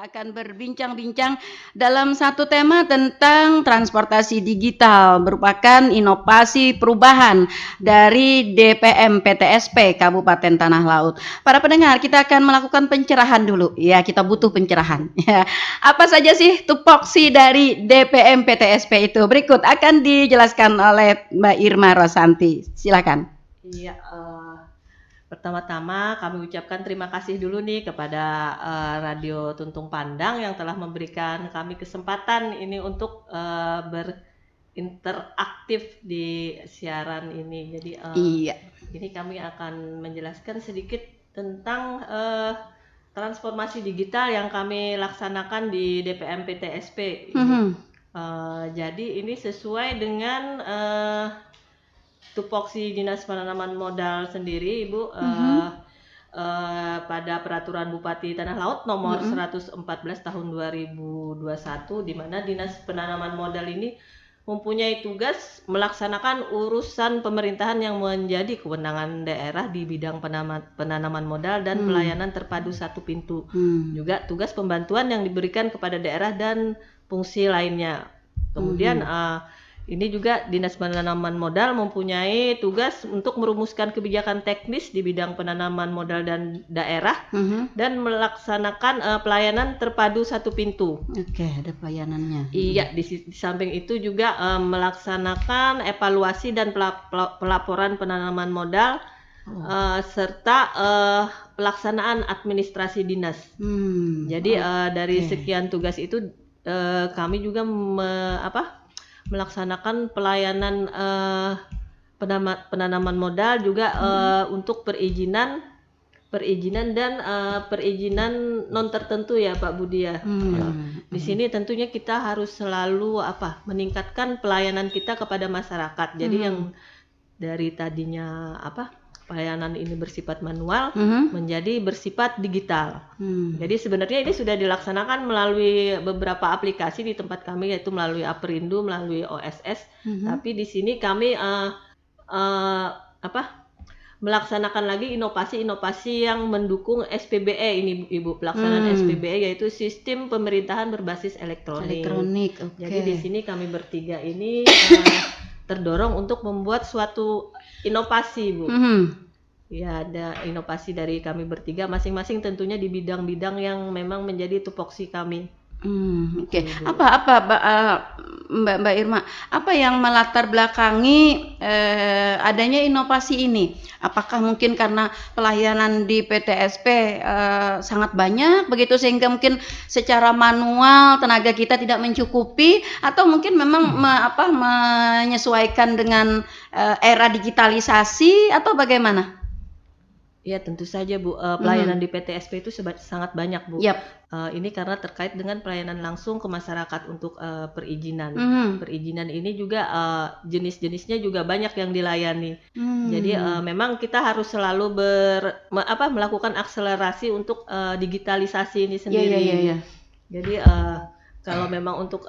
akan berbincang-bincang dalam satu tema tentang transportasi digital, merupakan inovasi perubahan dari DPM PTSP Kabupaten Tanah Laut. Para pendengar, kita akan melakukan pencerahan dulu. Ya, kita butuh pencerahan. Ya. Apa saja sih tupoksi dari DPM PTSP itu? Berikut akan dijelaskan oleh Mbak Irma Rosanti. Silakan. Iya, pertama-tama kami ucapkan terima kasih dulu nih kepada Radio Tuntung Pandang yang telah memberikan kami kesempatan ini untuk berinteraktif di siaran ini. Jadi Iya. ini kami akan menjelaskan sedikit tentang transformasi digital yang kami laksanakan di DPM PTSP. Jadi ini sesuai dengan tupoksi Dinas Penanaman Modal sendiri, Ibu, pada Peraturan Bupati Tanah Laut nomor 114 tahun 2021, di mana Dinas Penanaman Modal ini mempunyai tugas melaksanakan urusan pemerintahan yang menjadi kewenangan daerah di bidang penanaman modal dan pelayanan terpadu satu pintu. Juga tugas pembantuan yang diberikan kepada daerah dan fungsi lainnya. Kemudian ini juga Dinas Penanaman Modal mempunyai tugas untuk merumuskan kebijakan teknis di bidang penanaman modal dan daerah dan melaksanakan pelayanan terpadu satu pintu. Oke, ada pelayanannya. Iya, di samping itu juga melaksanakan evaluasi dan pelaporan penanaman modal serta pelaksanaan administrasi dinas. Jadi dari sekian tugas itu kami juga melaksanakan pelayanan penanaman modal juga untuk perizinan dan perizinan non tertentu ya Pak Budi ya. Di sini tentunya kita harus selalu meningkatkan pelayanan kita kepada masyarakat. Jadi yang dari tadinya pelayanan ini bersifat manual menjadi bersifat digital. Jadi sebenarnya ini sudah dilaksanakan melalui beberapa aplikasi di tempat kami, yaitu melalui Aperindu, melalui OSS. Tapi di sini kami melaksanakan lagi inovasi-inovasi yang mendukung SPBE ini, Ibu, pelaksanaan SPBE, yaitu sistem pemerintahan berbasis elektronik. Okay. Jadi di sini kami bertiga ini terdorong untuk membuat suatu inovasi, Bu. Ya, ada inovasi dari kami bertiga, masing-masing tentunya di bidang-bidang yang memang menjadi tupoksi kami. Oke. Mbak Irma, apa yang melatar belakangi adanya inovasi ini? Apakah mungkin karena pelayanan di PTSP sangat banyak begitu sehingga mungkin secara manual tenaga kita tidak mencukupi, atau mungkin memang menyesuaikan dengan era digitalisasi, atau bagaimana? Ya, tentu saja, Bu. Pelayanan di PTSP itu sangat banyak, Bu. Ini karena terkait dengan pelayanan langsung ke masyarakat untuk perizinan. Perizinan ini juga jenis-jenisnya juga banyak yang dilayani. Jadi memang kita harus selalu melakukan akselerasi untuk digitalisasi ini sendiri. Jadi kalau memang untuk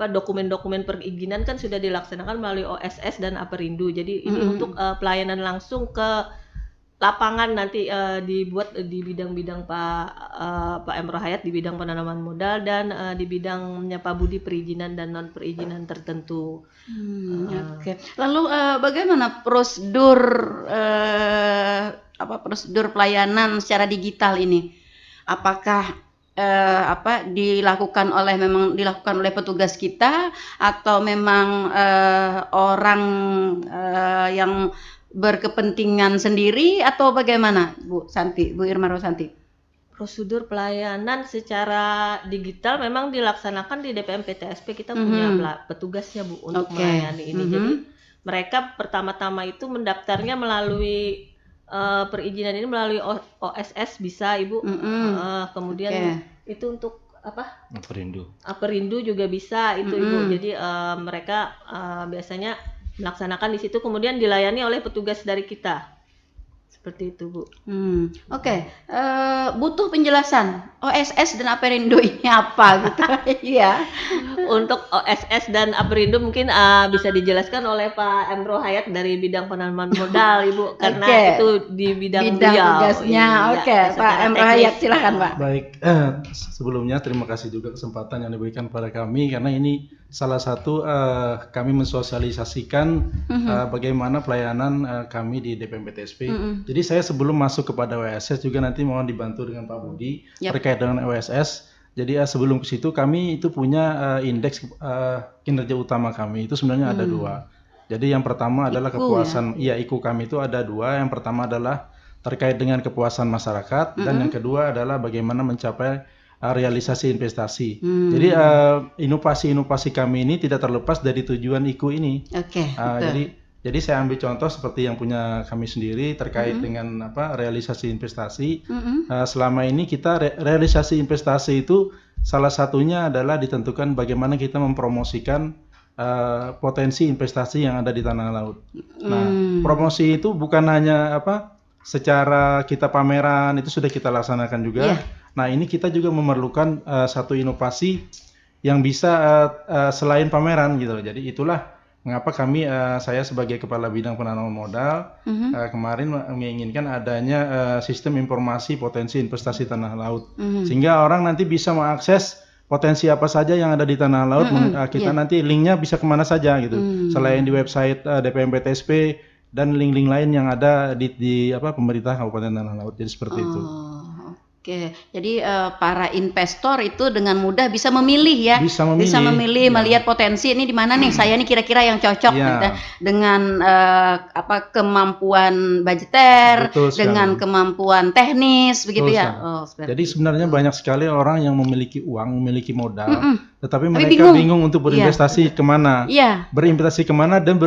dokumen-dokumen perizinan kan sudah dilaksanakan melalui OSS dan Aperindu. Jadi ini untuk pelayanan langsung ke lapangan nanti dibuat di bidang-bidang Pak Emro Hayat di bidang penanaman modal dan di bidangnya Pak Budi perizinan dan non perizinan tertentu. Oke. Lalu bagaimana prosedur pelayanan secara digital ini? Apakah dilakukan oleh petugas kita, atau memang orang yang berkepentingan sendiri, atau bagaimana, Bu Irma Rosanti? Prosedur pelayanan secara digital memang dilaksanakan di DPM PTSP. Kita punya petugasnya, Bu, untuk melayani ini. Jadi mereka pertama-tama itu mendaftarnya melalui perizinan ini melalui OSS bisa, Ibu. Kemudian itu untuk Aperindu juga bisa itu, Ibu. Jadi mereka biasanya melaksanakan di situ, kemudian dilayani oleh petugas dari kita. Seperti itu, Bu. Oke. Butuh penjelasan OSS dan Aperindo ini apa gitu. Iya. Untuk OSS dan Aperindo mungkin bisa dijelaskan oleh Pak Emro Hayat dari bidang penanaman modal, Ibu, karena itu di bidang beliau. tugasnya. Oke, Pak Emro Hayat, silakan, Pak. Baik, sebelumnya terima kasih juga kesempatan yang diberikan pada kami, karena ini salah satu kami mensosialisasikan bagaimana pelayanan kami di DPM-PTSP. Jadi saya sebelum masuk kepada OSS juga nanti mohon dibantu dengan Pak Budi terkait dengan OSS. Jadi sebelum ke situ kami itu punya indeks kinerja utama kami itu sebenarnya ada 2. Jadi yang pertama adalah kepuasan, IKU kami itu ada 2. Yang pertama adalah terkait dengan kepuasan masyarakat dan yang kedua adalah bagaimana mencapai realisasi investasi. Jadi inovasi-inovasi kami ini tidak terlepas dari tujuan IKU ini. Jadi saya ambil contoh seperti yang punya kami sendiri terkait dengan realisasi investasi. Selama ini kita realisasi investasi itu salah satunya adalah ditentukan bagaimana kita mempromosikan potensi investasi yang ada di tanah laut. Nah, promosi itu bukan hanya secara kita pameran, itu sudah kita laksanakan juga. Nah, ini kita juga memerlukan satu inovasi yang bisa selain pameran gitu. Jadi itulah mengapa kami, saya sebagai Kepala Bidang Penanaman Modal kemarin menginginkan adanya sistem informasi potensi investasi tanah laut, sehingga orang nanti bisa mengakses potensi apa saja yang ada di tanah laut. Kita nanti linknya bisa kemana saja gitu, selain di website DPM-PTSP dan link-link lain yang ada di pemerintah Kabupaten Tanah Laut. Jadi seperti itu. Oke, jadi para investor itu dengan mudah bisa memilih ya, bisa memilih melihat potensi ini di mana nih, saya nih kira-kira yang cocok gitu, dengan kemampuan budgeter, dengan kemampuan teknis, begitu ya. Jadi sebenarnya banyak sekali orang yang memiliki uang, memiliki modal, tetapi mereka bingung untuk berinvestasi kemana, berinvestasi kemana dan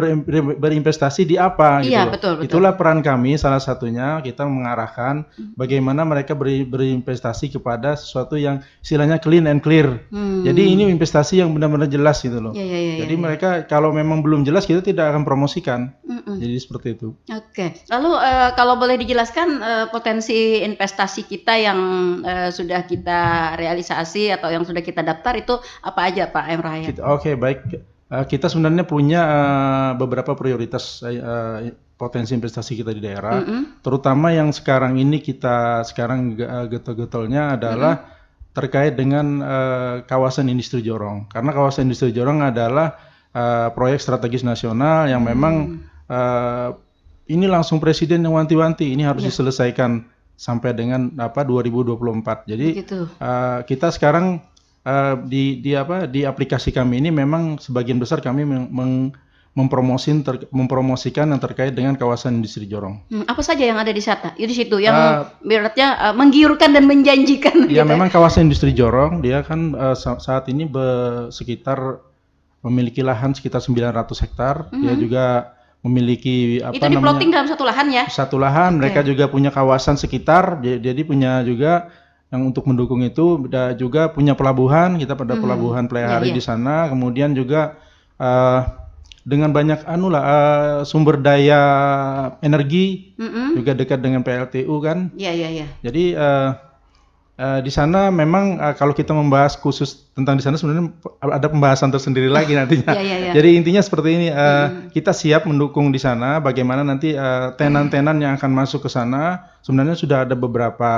berinvestasi di apa gitu. Betul. Itulah peran kami, salah satunya kita mengarahkan bagaimana mereka berinvestasi kepada sesuatu yang istilahnya clean and clear. Jadi ini investasi yang benar-benar jelas gitu loh. Jadi mereka kalau memang belum jelas kita tidak akan promosikan. Jadi seperti itu. Oke. Lalu kalau boleh dijelaskan potensi investasi kita yang sudah kita realisasi atau yang sudah kita daftar itu apa aja, Pak Emro Hayat? Oke, baik. Kita sebenarnya punya beberapa prioritas potensi investasi kita di daerah, terutama yang sekarang ini kita getol-getolnya adalah terkait dengan kawasan industri Jorong. Karena kawasan industri Jorong adalah proyek strategis nasional yang memang ini langsung Presiden yang wanti-wanti ini harus diselesaikan sampai dengan 2024. Jadi kita sekarang di aplikasi kami ini memang sebagian besar kami mempromosikan yang terkait dengan kawasan industri Jorong. Apa saja yang ada di situ yang beratnya menggiurkan dan menjanjikan? Ya, memang kawasan industri Jorong dia kan saat ini sekitar memiliki lahan sekitar 900 hektar. Dia juga memiliki itu di-plotting dalam satu lahan ya? Satu lahan. Mereka juga punya kawasan sekitar. Jadi punya juga yang untuk mendukung itu, juga punya pelabuhan. Kita pada pelabuhan Playahari di sana. Kemudian juga dengan banyak sumber daya energi, juga dekat dengan PLTU kan. Jadi di sana memang kalau kita membahas khusus tentang di sana sebenarnya ada pembahasan tersendiri lagi nantinya. Jadi intinya seperti ini, kita siap mendukung di sana. Bagaimana nanti tenan-tenan yang akan masuk ke sana, sebenarnya sudah ada beberapa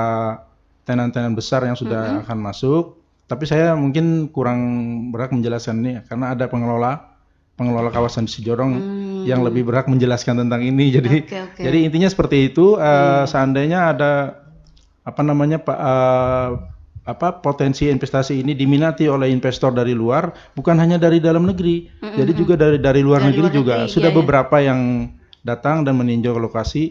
tenan-tenan besar yang sudah akan masuk. Tapi saya mungkin kurang berhak menjelaskan ini karena ada pengelola kawasan di Jorong yang lebih berhak menjelaskan tentang ini. Jadi intinya seperti itu. Seandainya ada potensi investasi ini diminati oleh investor dari luar, bukan hanya dari dalam negeri, jadi juga dari luar negeri juga sudah beberapa yang datang dan meninjau ke lokasi.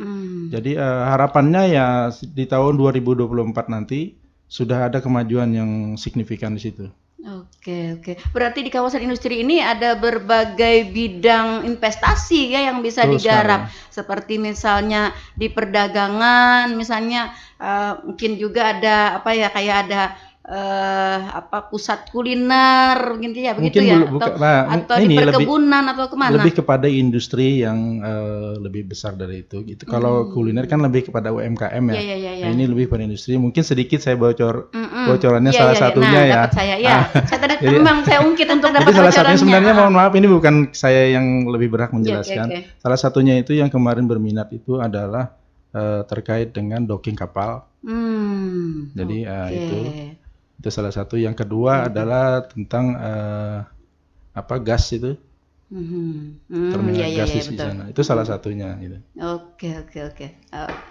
Jadi harapannya ya di tahun 2024 nanti sudah ada kemajuan yang signifikan di situ. Oke. Berarti di kawasan industri ini ada berbagai bidang investasi ya yang bisa digarap. Seperti misalnya di perdagangan, misalnya mungkin juga ada kayak ada pusat kuliner gitu ya, begitu Mungkin ya? Atau di ini perkebunan atau kemana? lebih kepada industri yang lebih besar dari itu gitu. Kalau kuliner kan lebih kepada UMKM ya. Iya, iya, iya. Nah, ini lebih pada industri. Mungkin sedikit saya bocorannya Iya, salah iya, iya. satunya Nah, ya. dapat saya ya. Saya tadi Jadi- kembang, saya ungkit untuk dapat Jadi salah satunya bocorannya. sebenarnya mohon maaf ini bukan saya yang lebih berhak Oke, menjelaskan. oke. Salah satunya itu yang kemarin berminat itu adalah terkait dengan docking kapal. Jadi itu salah satu. Yang kedua adalah tentang gas itu. Terminal gas di betul. sana. Itu salah satunya gitu. Oke.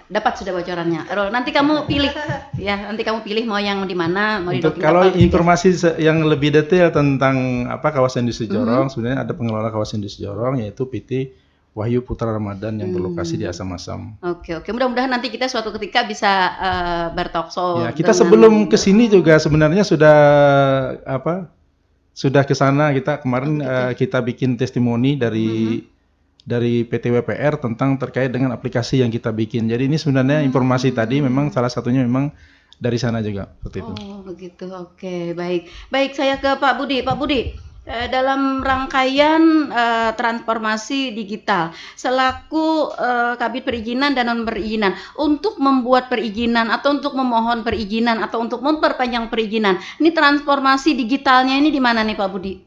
Dapat sudah bocorannya. Rol, nanti kamu pilih ya, nanti kamu pilih mau yang di mana, mau di Untuk docking kalau kapal juga. informasi yang lebih detail tentang kawasan industri Jorong, sebenarnya ada pengelola kawasan industri Jorong yaitu PT Wahyu Putra Ramadan yang berlokasi di Asam-Asam. Oke. Mudah-mudahan nanti kita suatu ketika bisa bertalkshow. Ya, kita sebelum ke sini juga sebenarnya sudah ke sana. Kita kemarin kita bikin testimoni dari PT WPR tentang terkait dengan aplikasi yang kita bikin. Jadi ini sebenarnya informasi tadi memang salah satunya memang dari sana juga seperti itu. Oh, begitu. Oke, baik. Baik, saya ke Pak Budi. Pak Budi, dalam rangkaian transformasi digital selaku Kabid Perizinan dan non perizinan, untuk membuat perizinan atau untuk memohon perizinan atau untuk memperpanjang perizinan, ini transformasi digitalnya ini di mana nih Pak Budi?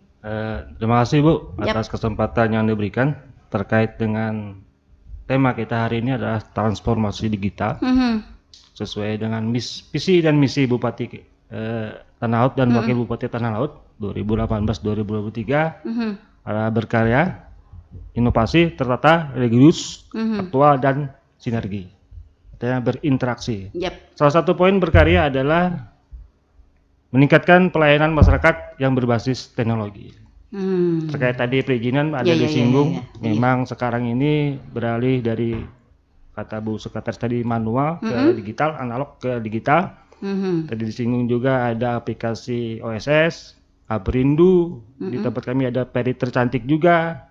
Terima kasih Bu atas kesempatan yang diberikan terkait dengan tema kita hari ini adalah transformasi digital. Sesuai dengan visi dan misi Bupati Tanah Laut dan Wakil Bupati Tanah Laut 2018-2023 adalah berkarya, inovasi, tertata, religius, aktual, dan sinergi. Artinya berinteraksi. Salah satu poin berkarya adalah meningkatkan pelayanan masyarakat yang berbasis teknologi. Terkait tadi perizinan ada disinggung, memang sekarang ini beralih dari kata Bu Sekretaris tadi manual ke digital, analog ke digital. Tadi disinggung juga ada aplikasi OSS, Aprindu, di tempat kami ada peri tercantik juga.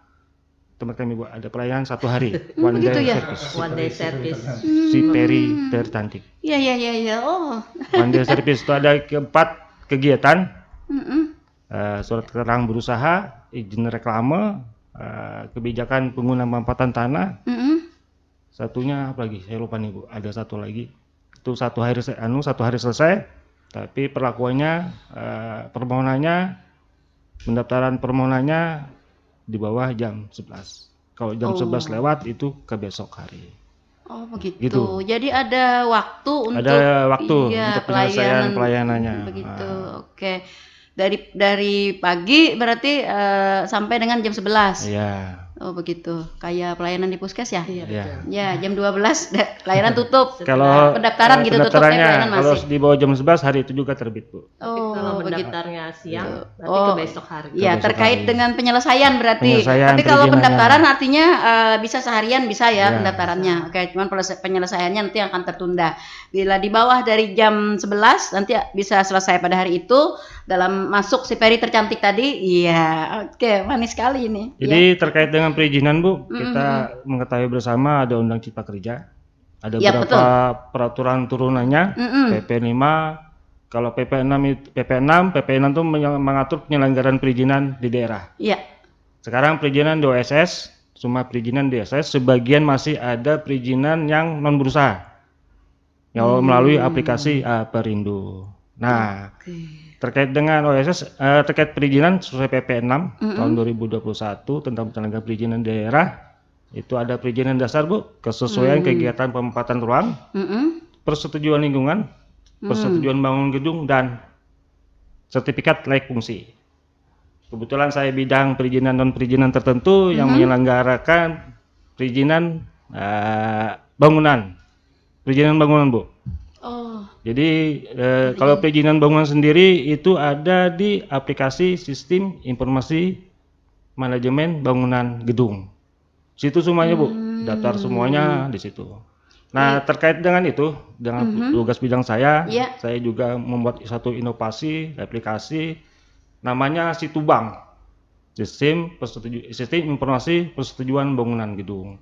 Tempat kami buat ada pelayanan 1 hari, one day service. Si peri tercantik. Iya. Oh. One day service itu ada 4 kegiatan. Surat keterangan berusaha, izin reklame, kebijakan pengguna pemanfaatan tanah. Satunya apa lagi? Saya lupa nih Bu. Ada satu lagi. Itu 1 hari selesai. Tapi perlakuannya, pendaftaran permohonannya di bawah jam 11. Kalau jam 11 lewat itu ke besok hari. Oh begitu. Gitu. Jadi ada waktu untuk untuk penyelesaian pelayanannya. Begitu. Oke. Dari pagi berarti sampai dengan jam 11. Iya. Oh begitu. Kayak pelayanan di puskes ya? Iya. Ya, jam 12 pelayanan tutup. Kalau pendaftaran gitu tutup, pelayanan kalau masih. di bawah jam 11 hari itu juga terbit, Bu. Oh, kalau begitu. pendaftarnya siang, berarti ke besok hari. Ya, terkait dengan penyelesaian berarti. Penyelesaian Tapi kalau perizinannya. pendaftaran artinya bisa seharian bisa ya Ya. pendaftarannya. Oke, cuman penyelesaiannya nanti akan tertunda. Bila di bawah dari jam 11 nanti bisa selesai pada hari itu dalam masuk si peri tercantik tadi. Iya, oke, manis sekali ini. Jadi terkait dengan perizinan Bu, kita mengetahui bersama ada Undang Cipta Kerja, ada Ya, beberapa peraturan turunannya, PP 5, kalau PP 6 itu mengatur penyelenggaraan perizinan di daerah. Iya. Sekarang perizinan di OSS, semua perizinan di OSS, sebagian masih ada perizinan yang non berusaha, yang melalui aplikasi Aperindu. Nah, terkait dengan OSS, terkait perizinan sesuai PP 6 tahun 2021 tentang penyelenggaraan perizinan daerah, itu ada perizinan dasar Bu, kesesuaian kegiatan pemanfaatan ruang, persetujuan lingkungan, persetujuan bangun gedung, dan sertifikat layak fungsi. Kebetulan saya bidang perizinan non perizinan tertentu yang menyelenggarakan perizinan bangunan Bu. Oh. Jadi kalau perizinan bangunan sendiri itu ada di aplikasi sistem informasi manajemen bangunan gedung. Situ semuanya Bu, daftar semuanya di situ. Nah terkait dengan itu, dengan tugas bidang saya juga membuat satu inovasi aplikasi namanya Situbang, sistem informasi persetujuan bangunan gedung.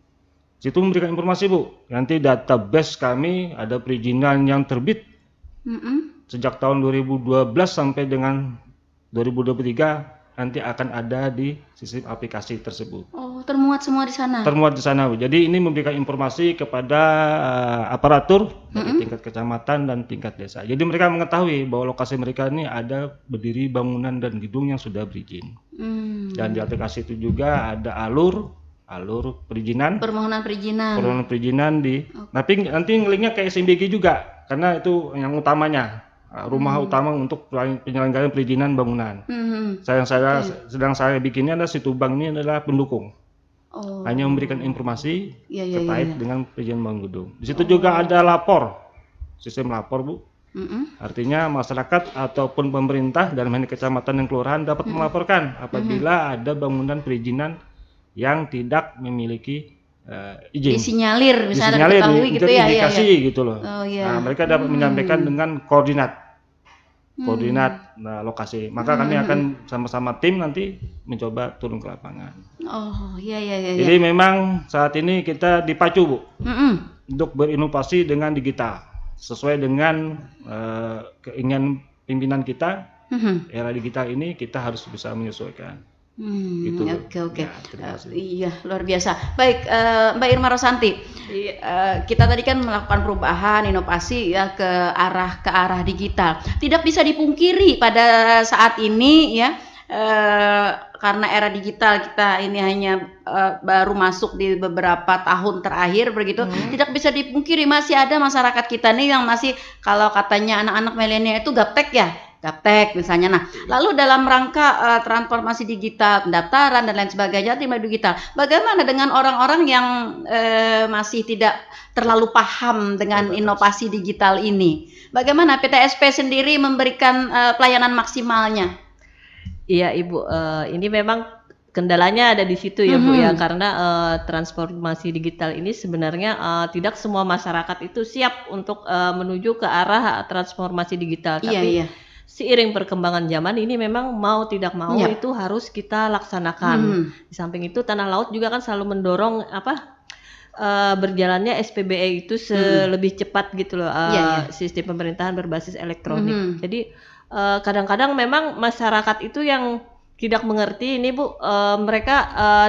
Situ memberikan informasi Bu, nanti database kami ada perizinan yang terbit sejak tahun 2012 sampai dengan 2023 nanti akan ada di sistem aplikasi tersebut. Oh, termuat semua di sana. Termuat di sana, Bu. Jadi ini memberikan informasi kepada aparatur dari tingkat kecamatan dan tingkat desa. Jadi mereka mengetahui bahwa lokasi mereka ini ada berdiri bangunan dan gedung yang sudah berizin. Dan di aplikasi itu juga ada alur perizinan. Permohonan perizinan Tapi nanti ngelingnya ke SMBG juga, karena itu yang utamanya. Rumah utama untuk penyelenggaraan perizinan bangunan. Sedang saya bikinnya adalah Situbang ini adalah pendukung. Hanya memberikan informasi terkait dengan perizinan bangun gedung. Di situ juga ada sistem lapor, Bu. Artinya masyarakat ataupun pemerintah dalam hal ini kecamatan dan kelurahan dapat melaporkan apabila ada bangunan perizinan yang tidak memiliki izin. Disinyalir misalnya diketahui gitu ya. Indikasi gitu loh. Nah, mereka dapat menyampaikan dengan koordinat lokasi. Maka kami akan sama-sama tim nanti mencoba turun ke lapangan. Jadi memang saat ini kita dipacu, Bu, untuk berinovasi dengan digital sesuai dengan keinginan pimpinan kita. Era digital ini kita harus bisa menyesuaikan. Oke. Iya, luar biasa. Baik, Mbak Irma Rosanti, kita tadi kan melakukan perubahan, inovasi ya ke arah digital. Tidak bisa dipungkiri pada saat ini ya, karena era digital kita ini hanya baru masuk di beberapa tahun terakhir begitu. Tidak bisa dipungkiri masih ada masyarakat kita nih yang masih, kalau katanya anak-anak milenial itu gaptek misalnya. Nah, lalu dalam rangka transformasi digital, pendaftaran dan lain sebagainya di media digital, bagaimana dengan orang-orang yang masih tidak terlalu paham dengan inovasi digital ini? Bagaimana PTSP sendiri memberikan pelayanan maksimalnya? Iya, Ibu, ini memang kendalanya ada di situ ya, Bu ya, karena transformasi digital ini sebenarnya tidak semua masyarakat itu siap untuk menuju ke arah transformasi digital. Tapi seiring perkembangan zaman ini memang mau tidak mau itu harus kita laksanakan. Di samping itu Tanah Laut juga kan selalu mendorong berjalannya SPBE itu lebih cepat gitu loh, sistem pemerintahan berbasis elektronik. Jadi kadang-kadang memang masyarakat itu yang tidak mengerti ini, Bu, mereka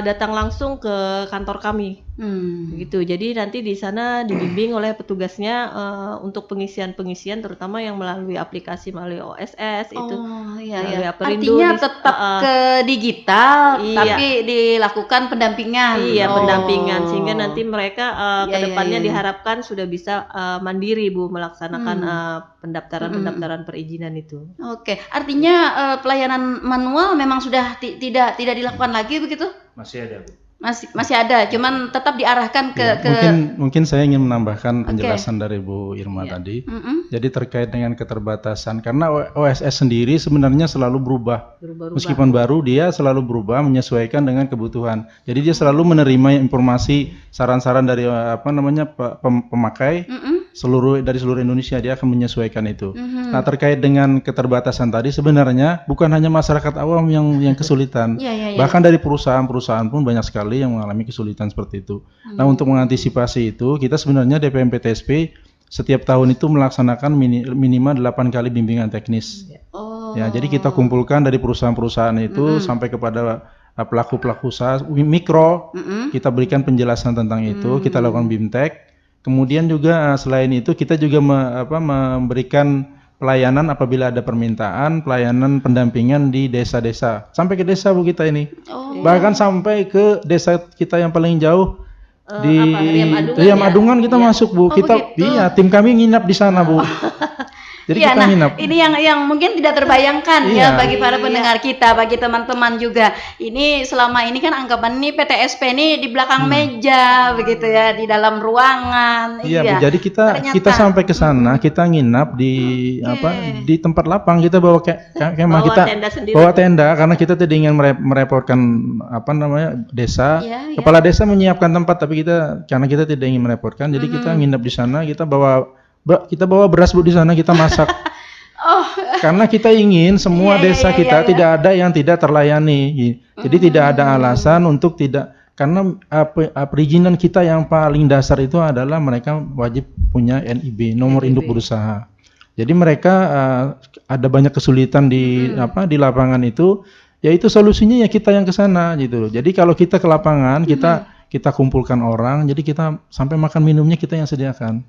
datang langsung ke kantor kami. Begitu. Jadi nanti di sana dibimbing oleh petugasnya untuk pengisian terutama yang melalui aplikasi, melalui OSS itu. Artinya tetap ke digital, tapi dilakukan pendampingan. Pendampingan, sehingga nanti mereka ke depannya diharapkan sudah bisa mandiri, Bu, melaksanakan pendaftaran perizinan itu. Oke, artinya pelayanan manual memang sudah tidak dilakukan lagi begitu? Masih ada, Bu. Masih ada, cuman tetap diarahkan ke mungkin saya ingin menambahkan penjelasan dari Bu Irma tadi. Jadi terkait dengan keterbatasan, karena OSS sendiri sebenarnya selalu berubah. Meskipun baru, dia selalu berubah menyesuaikan dengan kebutuhan. Jadi dia selalu menerima informasi, saran-saran dari pemakai dari seluruh Indonesia, dia akan menyesuaikan itu. Nah, terkait dengan keterbatasan tadi, sebenarnya bukan hanya masyarakat awam yang kesulitan. Bahkan dari perusahaan-perusahaan pun banyak sekali yang mengalami kesulitan seperti itu. Nah, untuk mengantisipasi itu, kita sebenarnya DPM PTSP setiap tahun itu melaksanakan minimal 8 kali bimbingan teknis. Ya, jadi kita kumpulkan dari perusahaan-perusahaan itu sampai kepada pelaku-pelaku usaha mikro, kita berikan penjelasan tentang itu, kita lakukan BIMTEK. Kemudian juga selain itu kita juga memberikan pelayanan apabila ada permintaan, pelayanan pendampingan di desa-desa. Sampai ke desa, Bu, kita ini. Bahkan sampai ke desa kita yang paling jauh di Riam Adungan kita masuk, Bu. Tim kami nginap di sana, Bu. Jadi kita nginap. Ini yang mungkin tidak terbayangkan ya bagi para pendengar kita, bagi teman-teman juga. Ini selama ini kan anggapan ini PTSP ini di belakang meja begitu ya, di dalam ruangan. Jadi kita sampai ke sana, kita nginap di tempat lapang, kita bawa kemah, kita bawa tenda karena kita tidak ingin merepotkan desa. Kepala desa menyiapkan tempat, tapi karena kita tidak ingin merepotkan, jadi kita nginap di sana, kita bawa beras, Bu, di sana kita masak. Karena kita ingin semua desa kita tidak ada yang tidak terlayani. Jadi tidak ada alasan untuk tidak, karena perizinan kita yang paling dasar itu adalah mereka wajib punya NIB, nomor induk berusaha. Jadi mereka ada banyak kesulitan di di lapangan itu, ya itu solusinya ya kita yang ke sana gitu loh. Jadi kalau kita ke lapangan, kita kumpulkan orang, jadi kita sampai makan minumnya kita yang sediakan.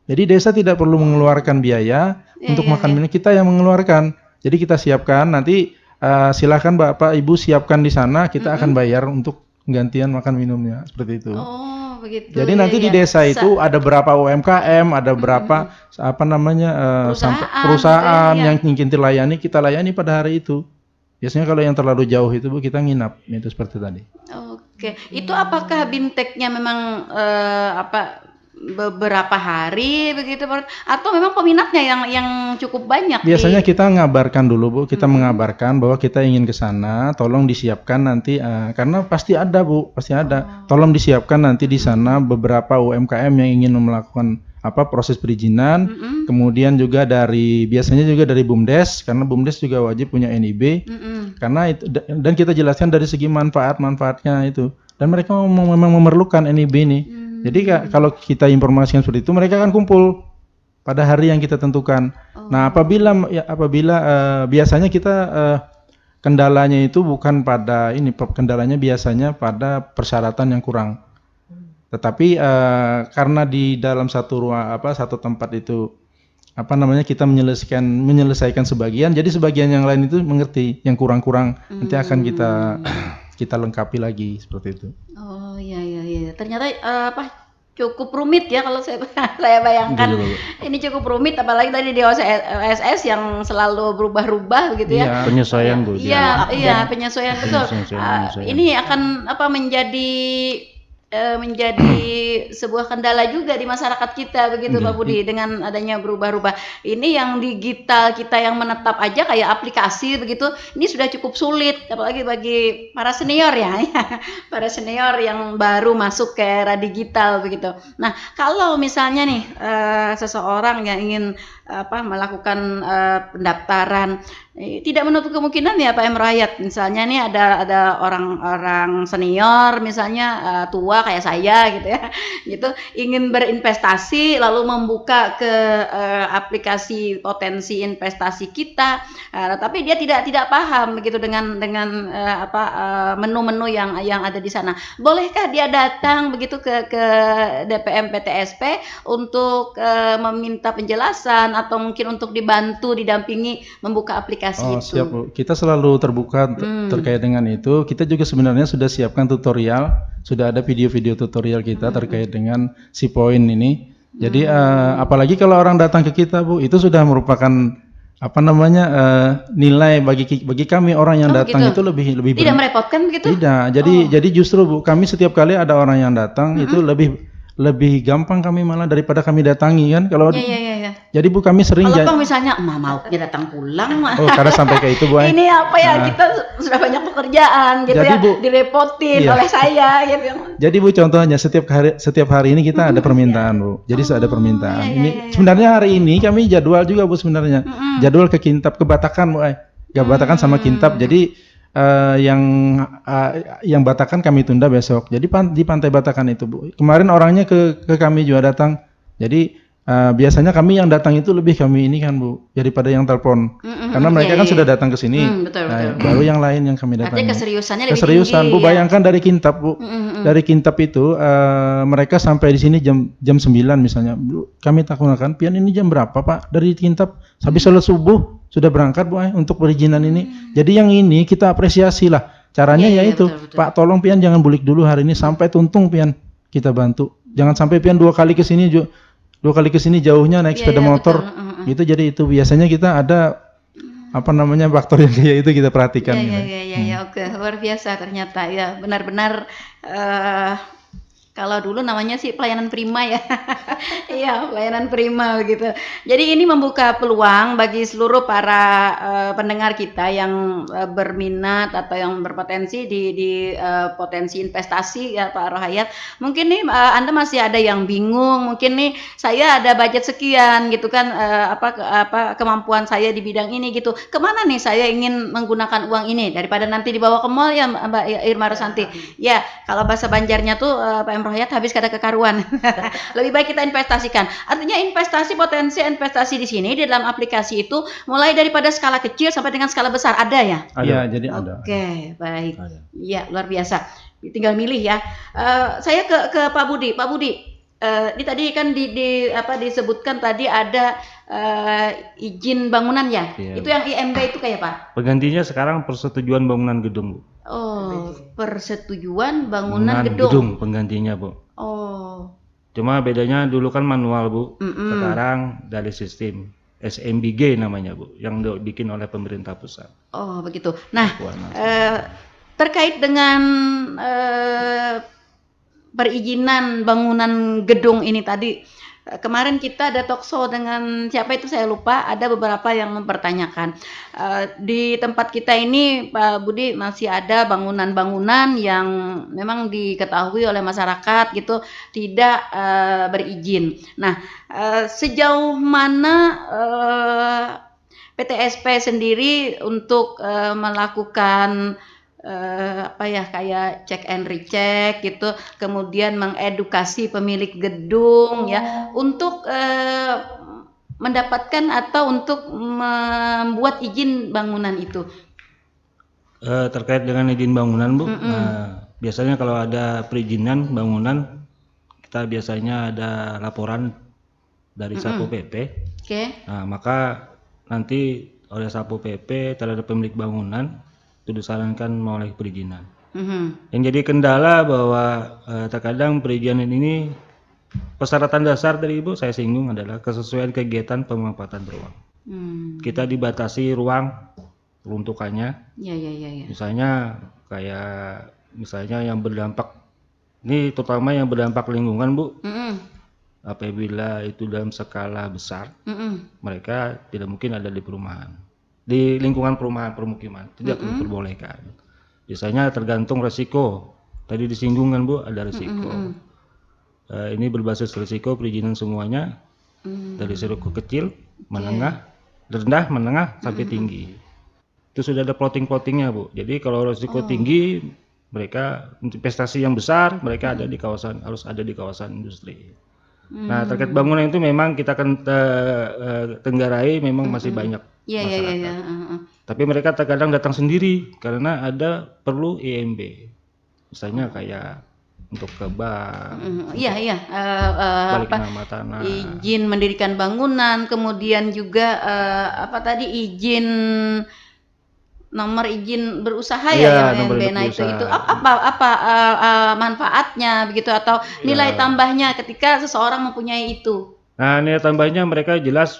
Jadi desa tidak perlu mengeluarkan biaya untuk makan minum, kita yang mengeluarkan. Jadi kita siapkan, nanti silakan Bapak Ibu siapkan di sana, kita akan bayar untuk gantian makan minumnya, seperti itu. Oh, begitu. Jadi nanti di desa itu ada berapa UMKM, ada berapa perusahaan yang ingin kita layani pada hari itu. Biasanya kalau yang terlalu jauh itu Bu, kita nginap, itu seperti tadi. Oke, itu apakah BIMTEK-nya memang beberapa hari begitu, atau memang peminatnya yang cukup banyak? Biasanya kita ngabarkan dulu Bu, kita mengabarkan bahwa kita ingin ke sana, tolong disiapkan nanti karena pasti ada Bu, pasti ada. Tolong disiapkan nanti di sana beberapa UMKM yang ingin melakukan proses perizinan, kemudian juga biasanya juga dari BUMDes, karena BUMDes juga wajib punya NIB, karena itu, dan kita jelaskan dari segi manfaatnya itu, dan mereka memang memerlukan NIB ini. Jadi kalau kita informasikan seperti itu, mereka akan kumpul pada hari yang kita tentukan. Nah, apabila biasanya kita kendalanya itu bukan pada kendalanya biasanya pada persyaratan yang kurang. Tetapi karena di dalam satu tempat itu kita menyelesaikan sebagian, jadi sebagian yang lain itu mengerti, yang kurang-kurang nanti akan kita lengkapi lagi seperti itu. Oh iya. Ternyata cukup rumit ya kalau saya bayangkan. Ini cukup rumit, apalagi tadi di OSS yang selalu berubah-ubah begitu ya. Penyesuaian Bu. Iya, penyesuaian betul. Ini akan menjadi sebuah kendala juga di masyarakat kita begitu Pak Budi, dengan adanya berubah-ubah. Ini yang digital kita yang menetap aja kayak aplikasi begitu, ini sudah cukup sulit, apalagi bagi para senior ya, para senior yang baru masuk ke era digital begitu. Nah, kalau misalnya nih seseorang yang ingin melakukan pendaftaran, tidak menutup kemungkinan ya Pak Emrohayat, misalnya nih ada orang-orang senior misalnya tua kayak saya gitu ya, gitu ingin berinvestasi lalu membuka ke aplikasi potensi investasi kita, tapi dia tidak paham begitu dengan menu-menu yang ada di sana. Bolehkah dia datang begitu ke DPM PTSP untuk meminta penjelasan atau mungkin untuk didampingi membuka aplikasi itu? Siap Bu. Kita selalu terbuka terkait dengan itu. Kita juga sebenarnya sudah siapkan tutorial, sudah ada video-video tutorial kita terkait dengan si poin ini. Jadi apalagi kalau orang datang ke kita Bu, itu sudah merupakan nilai bagi kami orang yang datang itu lebih tidak merepotkan begitu? Tidak. Jadi justru Bu, kami setiap kali ada orang yang datang itu lebih gampang kami malah daripada kami datangi kan. Kalau jadi Bu, kami sering kalau misalnya mau dia datang pulang karena sampai ke itu Bu. Ini kita sudah banyak pekerjaan gitu jadi, ya Bu, direpotin oleh saya gitu. Jadi Bu, contohnya setiap hari ini kita ada permintaan Bu. Jadi ada permintaan. Sebenarnya hari ini kami jadwal juga Bu sebenarnya. Jadwal ke Kintab, ke Batakan Bu. Ke Batakan sama Kintab. Jadi yang Batakan kami tunda besok. Jadi di Pantai Batakan itu Bu. Kemarin orangnya ke kami juga datang. Jadi biasanya kami yang datang itu lebih kami ini kan Bu, daripada yang telepon. Karena mereka kan sudah datang ke sini. Betul. Baru yang lain yang kami datangi. Artinya keseriusannya lebih tinggi. Bu, bayangkan dari Kintab Bu. Dari Kintab itu mereka sampai di sini jam 9 misalnya. Bu, kami takunakan, pian ini jam berapa Pak? Dari Kintab habis sholat subuh sudah berangkat Bu untuk perizinan ini. Jadi yang ini kita apresiasi lah. Caranya yaitu betul. Pak, tolong pian jangan bulik dulu hari ini sampai tuntung pian kita bantu. Jangan sampai pian dua kali ke sini jauhnya naik sepeda motor. Itu jadi itu biasanya kita ada faktor yang kayak itu kita perhatikan. Oke, luar biasa ternyata ya, benar-benar kalau dulu namanya sih pelayanan prima ya. Iya, pelayanan prima begitu. Jadi ini membuka peluang bagi seluruh para pendengar kita yang berminat atau yang berpotensi di potensi investasi ya Pak Rohayat. Mungkin nih Anda masih ada yang bingung, mungkin nih saya ada budget sekian gitu kan, kemampuan saya di bidang ini gitu. Kemana nih saya ingin menggunakan uang ini daripada nanti dibawa ke mall ya Mbak Irma Rosanti. Ya, kalau bahasa Banjarnya tuh Pak royat habis kada kekaruan. Lebih baik kita investasikan. Artinya potensi investasi di sini di dalam aplikasi itu mulai daripada skala kecil sampai dengan skala besar ada ya? Iya, jadi ada. Oke, baik. Iya, luar biasa. Tinggal milih ya. Saya ke Pak Budi. Pak Budi, ini tadi kan disebutkan tadi ada izin bangunan ya? Iya. Itu yang IMB itu kayak Pak? Penggantinya sekarang persetujuan bangunan gedung, Bu. Oh, persetujuan bangunan gedung. Penggantinya, Bu. Oh. Cuma bedanya dulu kan manual, Bu. Sekarang dari sistem SMBG namanya, Bu, yang dibikin oleh pemerintah pusat. Oh, begitu. Nah, terkait dengan perizinan bangunan gedung ini tadi, kemarin kita ada talkshow dengan siapa itu saya lupa, ada beberapa yang mempertanyakan di tempat kita ini Pak Budi masih ada bangunan-bangunan yang memang diketahui oleh masyarakat gitu tidak berizin. Nah, sejauh mana PTSP sendiri untuk melakukan kayak check and recheck gitu, kemudian mengedukasi pemilik gedung ya untuk mendapatkan atau untuk membuat izin bangunan itu. Terkait dengan izin bangunan, Bu, biasanya kalau ada perizinan bangunan kita biasanya ada laporan dari Satpol PP. Oke. Nah, maka nanti oleh Satpol PP terhadap pemilik bangunan itu disarankan menolak perizinan. Yang jadi kendala bahwa terkadang perizinan ini persyaratan dasar dari Ibu saya singgung adalah kesesuaian kegiatan pemanfaatan ruang. Kita dibatasi ruang peruntukannya. Ya. Misalnya yang berdampak ini terutama yang berdampak lingkungan, Bu. Apabila itu dalam skala besar, mereka tidak mungkin ada di perumahan. Di lingkungan perumahan permukiman tidak diperbolehkan. Biasanya tergantung resiko. Tadi disinggung kan, Bu, ada resiko. Ini berbasis resiko perizinan semuanya dari risiko kecil, menengah, rendah, menengah sampai tinggi. Itu sudah ada plotting-plottingnya, Bu. Jadi kalau risiko tinggi, mereka investasi yang besar, mereka harus ada di kawasan industri. Nah, terkait bangunan itu memang kita akan tenggarai memang masih banyak masyarakat. Tapi mereka terkadang datang sendiri karena ada perlu IMB. Misalnya kayak untuk ke bank. Balik nama tanah. Izin mendirikan bangunan, kemudian juga izin nomor izin berusaha nomor IMB. Nah, itu apa manfaatnya begitu atau nilai tambahnya ketika seseorang mempunyai itu? Nah, nilai tambahnya mereka jelas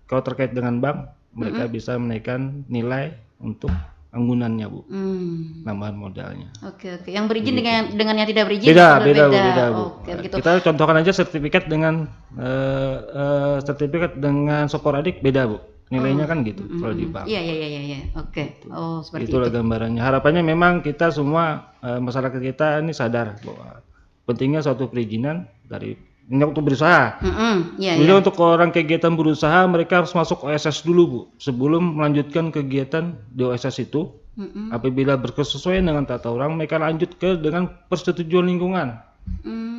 kalau terkait dengan bank, mereka bisa menaikkan nilai untuk anggunannya, Bu. Tambahan modalnya. Oke. Yang berizin dengan yang tidak berizin beda, Bu. Begitu. Kita contohkan aja sertifikat dengan Sokoradik beda, Bu. Nilainya kan gitu kalau di bank. Iya. Oke. Oh, seperti itu. Itulah gambarannya. Harapannya memang kita semua masyarakat kita ini sadar bahwa pentingnya suatu perizinan ini untuk berusaha. Jadi untuk orang kegiatan berusaha mereka harus masuk OSS dulu, Bu, sebelum melanjutkan kegiatan di OSS itu. Apabila berkesesuaian dengan tata ruang, mereka lanjut dengan persetujuan lingkungan,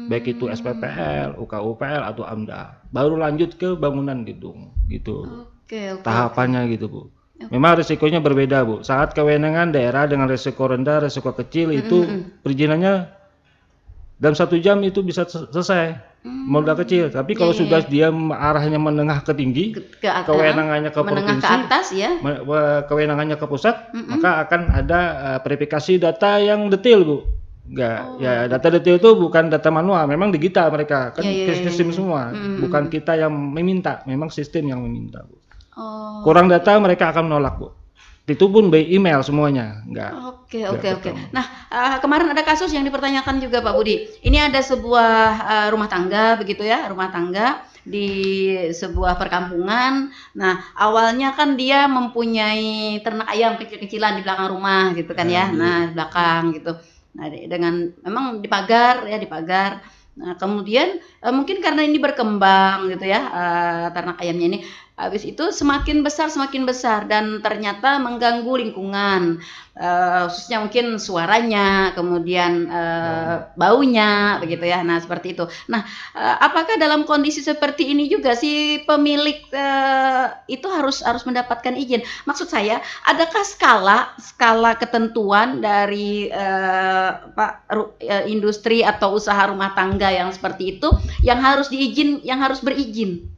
baik itu SPPL, UKUPL atau AMDA, baru lanjut ke bangunan gedung, gitu. Tahapannya gitu, Bu. Memang risikonya berbeda, Bu. Saat kewenangan daerah dengan risiko rendah, risiko kecil itu perizinannya dalam 1 jam itu bisa selesai. Modal kecil, tapi kalau sudah dia arahnya menengah ke tinggi, kewenangannya ke provinsi, ke atas ya, kewenangannya ke pusat, maka akan ada verifikasi data yang detail, Bu. Data detail itu bukan data manual, memang digital mereka kan sistem semua, bukan kita yang meminta, memang sistem yang meminta, Bu. Kurang data mereka akan menolak, Bu. Itu pun by email semuanya, enggak. Oke. Nah, kemarin ada kasus yang dipertanyakan juga Pak Budi. Ini ada sebuah rumah tangga begitu ya, rumah tangga di sebuah perkampungan. Nah, awalnya kan dia mempunyai ternak ayam kecil-kecilan di belakang rumah gitu kan ya. Nah, di belakang gitu. Nah, dengan memang dipagar. Nah, kemudian mungkin karena ini berkembang gitu ya, ternak ayamnya ini, habis itu semakin besar dan ternyata mengganggu lingkungan, khususnya mungkin suaranya, kemudian baunya begitu ya. Nah, seperti itu. Nah, apakah dalam kondisi seperti ini juga si pemilik itu harus mendapatkan izin? Maksud saya, adakah skala ketentuan dari industri atau usaha rumah tangga yang seperti itu yang harus berizin?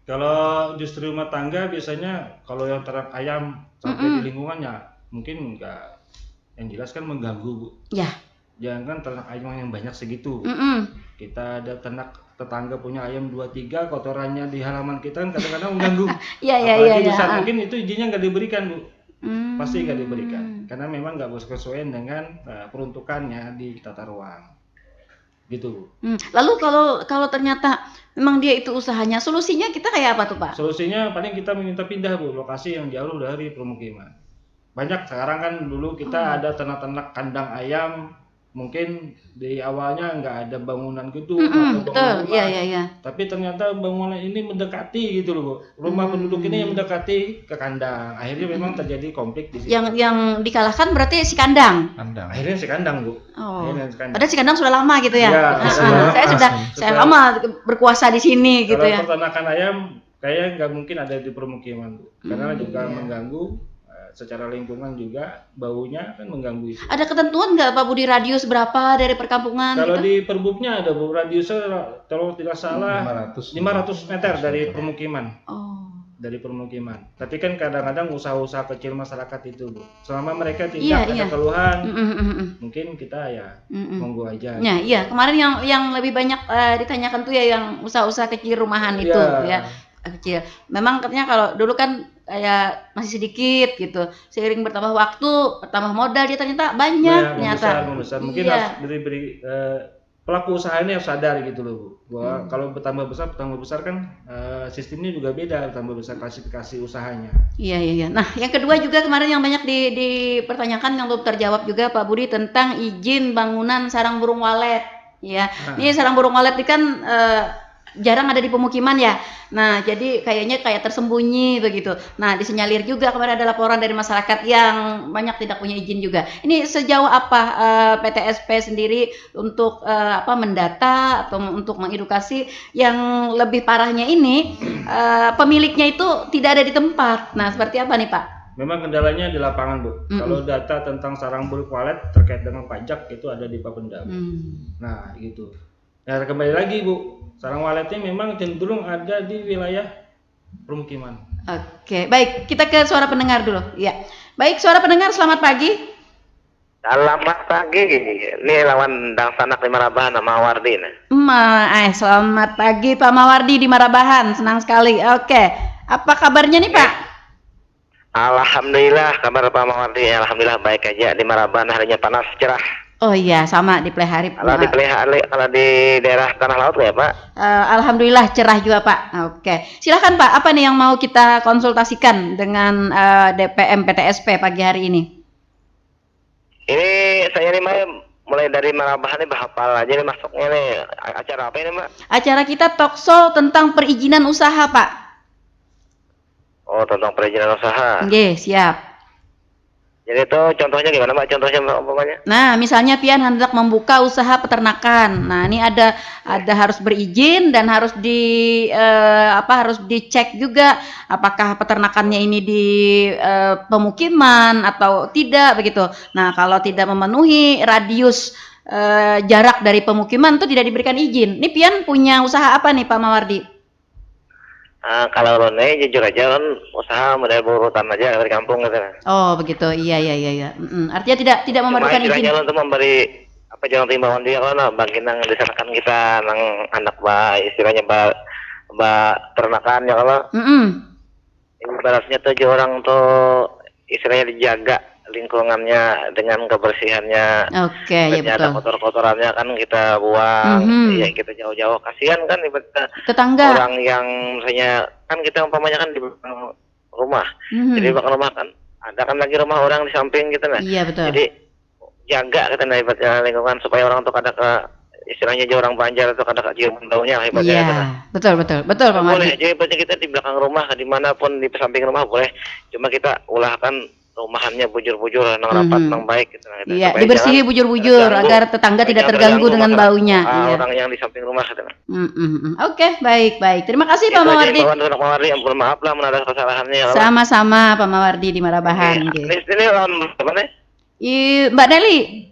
Kalau industri rumah tangga biasanya kalau yang ternak ayam sampai di lingkungannya mungkin enggak, yang jelas kan mengganggu, Bu. Ya. Jangan kan ternak ayam yang banyak segitu. Kita ada ternak tetangga punya ayam 2-3, kotorannya di halaman kita kan kadang-kadang mengganggu. Apalagi besar, mungkin itu izinnya nggak diberikan, Bu. Pasti nggak diberikan karena memang nggak bersesuaian dengan peruntukannya di tata ruang. Gitu. Lalu kalau ternyata memang dia itu usahanya, solusinya kita kayak apa tuh, Pak? Solusinya paling kita minta pindah, Bu, lokasi yang jauh dari permukiman. Banyak sekarang kan, dulu kita ada ternak-ternak kandang ayam, mungkin di awalnya nggak ada bangunan gitu atau bangunan rumah. Iya. Tapi ternyata bangunan ini mendekati gitu loh, Bu. Rumah penduduk ini yang mendekati ke kandang. Akhirnya memang terjadi konflik di situ. Yang dikalahkan berarti si kandang. Akhirnya si kandang, Bu. Padahal si kandang sudah lama gitu ya. Saya lama berkuasa di sini gitu ya. Kalau peternakan ayam kayak nggak mungkin ada di permukiman, Bu. Karena juga mengganggu secara lingkungan, juga baunya kan mengganggu itu. Ada ketentuan nggak Pak Budi, radius berapa dari perkampungan? Kalau di perbubnya ada, Bu, radiusnya kalau tidak salah 500 meter dari permukiman. Dari permukiman. Tapi kan kadang-kadang usaha-usaha kecil masyarakat itu, Bu, selama mereka tidak ada keluhan, mungkin kita ya monggo aja. Iya. Kemarin yang lebih banyak ditanyakan tuh ya yang usaha-usaha kecil rumahan itu ya. Kecil. Memang katanya kalau dulu kan kayak masih sedikit gitu. Seiring bertambah waktu, bertambah modal, dia ternyata banyak ternyata. Membesar. Mungkin harus beri pelaku usaha ini harus sadar gitu loh, Bu, bahwa kalau bertambah besar kan sistemnya juga beda, bertambah besar klasifikasi usahanya. Iya. Nah, yang kedua juga kemarin yang banyak dipertanyakan yang belum terjawab juga Pak Budi tentang izin bangunan sarang burung walet. Ya, ini sarang burung walet ini kan jarang ada di pemukiman ya. Nah, jadi kayaknya kayak tersembunyi begitu. Nah, disinyalir juga kemarin ada laporan dari masyarakat yang banyak tidak punya izin juga. Ini sejauh apa PTSP sendiri untuk mendata atau untuk mengedukasi yang lebih parahnya ini pemiliknya itu tidak ada di tempat. Nah, seperti apa nih, Pak? Memang kendalanya di lapangan, Bu. Kalau data tentang sarang burung walet terkait dengan pajak itu ada di Bapenda. Nah, gitu. Nah, kembali lagi, Bu. Sarang waletnya memang cenderung ada di wilayah permukiman. Oke, baik. Kita ke suara pendengar dulu. Ya, baik. Suara pendengar, selamat pagi. Selamat pagi. Ini lawan Dang Sanak di Marabahan, nama Mawardi. Selamat pagi Pak Mawardi di Marabahan. Senang sekali. Oke, apa kabarnya nih Pak? Alhamdulillah, kabar Pak Mawardi. Alhamdulillah baik aja. Di Marabahan harinya panas, cerah. Oh iya, sama di Pleharip. Kalau di daerah Tanah Laut ya Pak? Alhamdulillah cerah juga Pak. Oke, silakan Pak. Apa nih yang mau kita konsultasikan dengan DPM PTSP pagi hari ini? Ini saya nih mulai dari Marabahan nih bahapal aja nih masuknya nih. Acara apa ini Mbak? Acara kita talkshow tentang perizinan usaha Pak. Oh, tentang perizinan usaha. Oke, siap. Jadi itu contohnya gimana Mbak? Contohnya umpamanya? Nah, misalnya pian hendak membuka usaha peternakan. Nah, ini ada harus berizin dan harus harus dicek juga apakah peternakannya ini di pemukiman atau tidak begitu. Nah, kalau tidak memenuhi radius jarak dari pemukiman itu tidak diberikan izin. Ini pian punya usaha apa nih Pak Mawardi? Kalau Rone jujur aja kan usaha model burutan aja dari kampung gitu. Oh begitu, iya. Artinya tidak memerlukan izin. Cuma untuk memberi jalan timbauan dia kalau bagian diserahkan kita nang anak istilahnya ternakan ya kalau. Ibaratnya 7 orang tuh istilahnya dijaga lingkungannya dengan kebersihannya. Oke, ya betul. Ada kotor-kotorannya kan kita buang, ya kita jauh-jauh. Kasihan kan tetangga. Orang yang misalnya kan kita umpamanya kan di belakang rumah. Jadi belakang rumah kan ada kan lagi rumah orang di samping gitu nah. Iya betul. Jadi jaga kita ibaratnya lingkungan supaya orang tuh kada ke istilahnya aja orang Banjar atau kadang cium daunnya hebatnya. Iya, betul Pak Boleh, Mardi. jadi hebatnya kita di belakang rumah, dimanapun di samping rumah boleh. Cuma kita ulahkan rumahannya bujur-bujur, nang rapat, nang baik gitu. Iya, dibersihi bujur-bujur agar tetangga tidak terganggu dengan baunya. Iya. Orang yang di samping rumah gitu. Oke, baik. Terima kasih Pak Mawardi. Pak Mawardi, ampun maaf lah menadas kesalahannya. Sama-sama Pak Mawardi di Marabahan. Ini apa nih? Mbak Deli.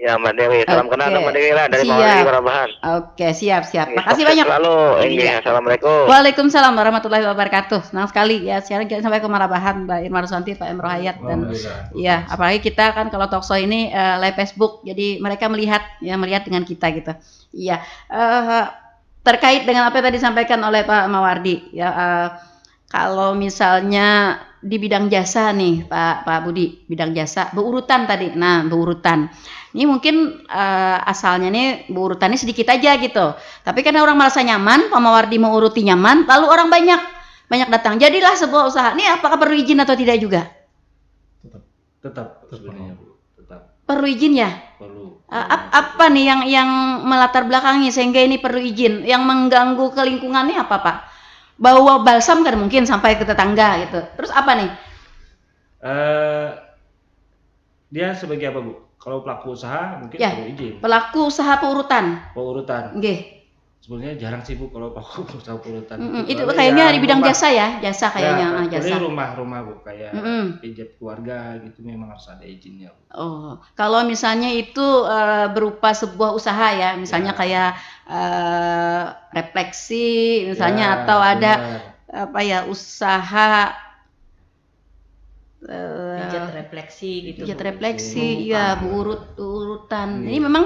Ya Mbak Dewi, salam kenal Mbak Dewi lah dari Marabahan. Oke, siap. Makasih banyak. Selalu, assalamualaikum. Waalaikumsalam warahmatullahi wabarakatuh. Senang sekali ya, sekarang kita sampai ke Marabahan, Mbak Irma Rusanti, Pak Emro Hayat dan ya, apalagi kita kan kalau talkshow ini live Facebook, jadi mereka melihat dengan kita gitu. Iya, terkait dengan apa yang tadi disampaikan oleh Pak Mawardi, ya kalau misalnya di bidang jasa nih Pak Budi, bidang jasa berurutan tadi. Nah, berurutan. Ini mungkin asalnya nih berurutannya sedikit aja gitu. Tapi karena orang merasa nyaman, Pak Mawardi mau uruti nyaman, lalu orang banyak datang. Jadilah sebuah usaha. Ini apakah perlu izin atau tidak juga? Tetap sebenarnya Bu. Tetap. Perlu izin ya? Perlu. Apa nih yang melatar belakangi sehingga ini perlu izin? Yang mengganggu ke lingkungannya apa Pak? Bawa balsam kan mungkin sampai ke tetangga gitu. Terus apa nih? Dia sebagai apa Bu? Kalau pelaku usaha mungkin perlu izin. Pelaku usaha pengurutan. Nggih. Sebenarnya jarang sih Bu kalau pelaku usaha pengurutan. Itu kayaknya di bidang jasa ya, jasa kayaknya. Jasa. Rumah Bu kayak pijat keluarga gitu memang harus ada izinnya Bu. Oh, kalau misalnya itu berupa sebuah usaha ya, misalnya kayak refleksi misalnya atau ada usaha pijat refleksi gitu. Pijat refleksi, ya urutan. Ini memang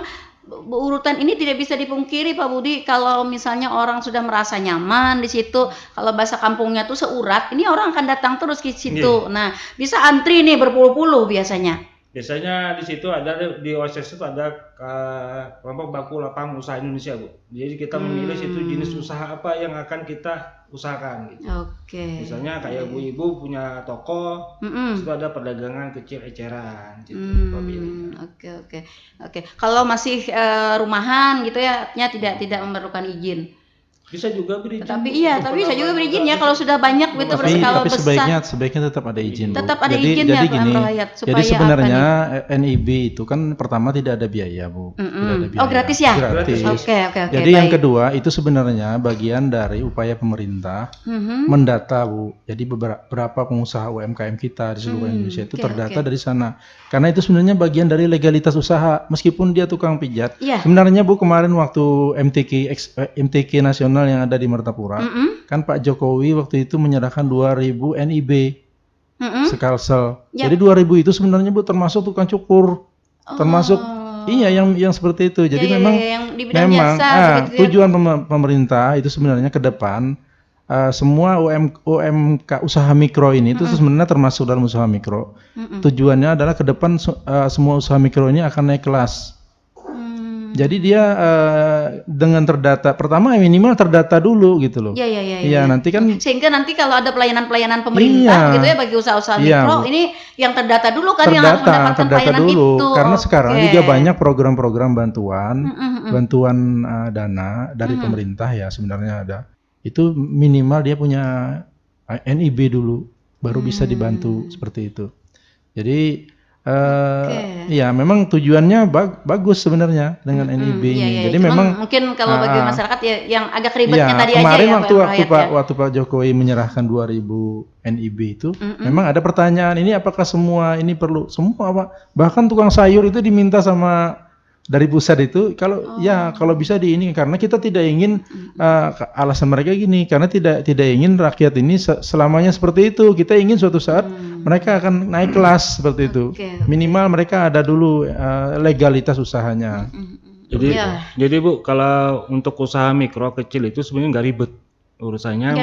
urutan ini tidak bisa dipungkiri Pak Budi, kalau misalnya orang sudah merasa nyaman di situ, kalau bahasa kampungnya tuh seurat, ini orang akan datang terus ke situ. Nah, bisa antri nih berpuluh-puluh biasanya. Biasanya di situ ada di OSS itu ada kelompok baku lapang usaha Indonesia Bu. Jadi kita memilih situ jenis usaha apa yang akan kita usahakan gitu. Oke. Misalnya kayak Bu Ibu punya toko, itu ada perdagangan kecil eceran gitu. Oke. Kalau masih rumahan gitu ya, tidak memerlukan izin. Bisa juga berizin. Tapi bisa juga berizin ya kalau sudah banyak gitu berskala besar. Tapi sebaiknya tetap ada izin. Tetap ada izin ya Pak Amrohayat. Jadi sebenarnya NIB itu kan pertama tidak ada biaya Bu. Tidak ada biaya. Oh gratis ya? Gratis. Oke. Jadi yang kedua itu sebenarnya bagian dari upaya pemerintah mendata Bu. Jadi beberapa pengusaha UMKM kita di seluruh Indonesia itu terdata dari sana. Karena itu sebenarnya bagian dari legalitas usaha. Meskipun dia tukang pijat. Sebenarnya Bu kemarin waktu MTQ nasional yang ada di Martapura, kan Pak Jokowi waktu itu menyerahkan 2.000 NIB sekalsel. Jadi 2.000 itu sebenarnya Bu termasuk tukang cukur, termasuk yang seperti itu. Jadi memang tujuan pemerintah itu sebenarnya ke depan semua UMK usaha mikro ini itu sebenarnya termasuk dalam usaha mikro. Tujuannya adalah ke depan semua usaha mikro ini akan naik kelas. Jadi dia dengan terdata, pertama minimal terdata dulu gitu loh. Iya. Nanti kan sehingga nanti kalau ada pelayanan pemerintah gitu ya bagi usaha-usaha mikro ini yang terdata dulu kan yang harus mendapatkan pelayanan dulu. Itu. Karena sekarang juga banyak program-program bantuan dana dari pemerintah ya sebenarnya ada. Itu minimal dia punya NIB dulu baru bisa dibantu seperti itu. Jadi ya memang tujuannya bagus sebenarnya dengan NIB ini. Jadi memang mungkin kalau bagi masyarakat ya yang agak ribetnya tadi kemarin aja ya waktu Pak Jokowi menyerahkan 2.000 NIB itu memang ada pertanyaan ini apakah semua ini perlu semua Pak. Bahkan tukang sayur itu diminta sama dari pusat itu kalau bisa di ini karena kita tidak ingin alasan mereka gini karena tidak ingin rakyat ini selamanya seperti itu. Kita ingin suatu saat mereka akan naik kelas seperti itu. Minimal mereka ada dulu legalitas usahanya. Jadi Bu, kalau untuk usaha mikro kecil itu sebenarnya nggak ribet urusannya.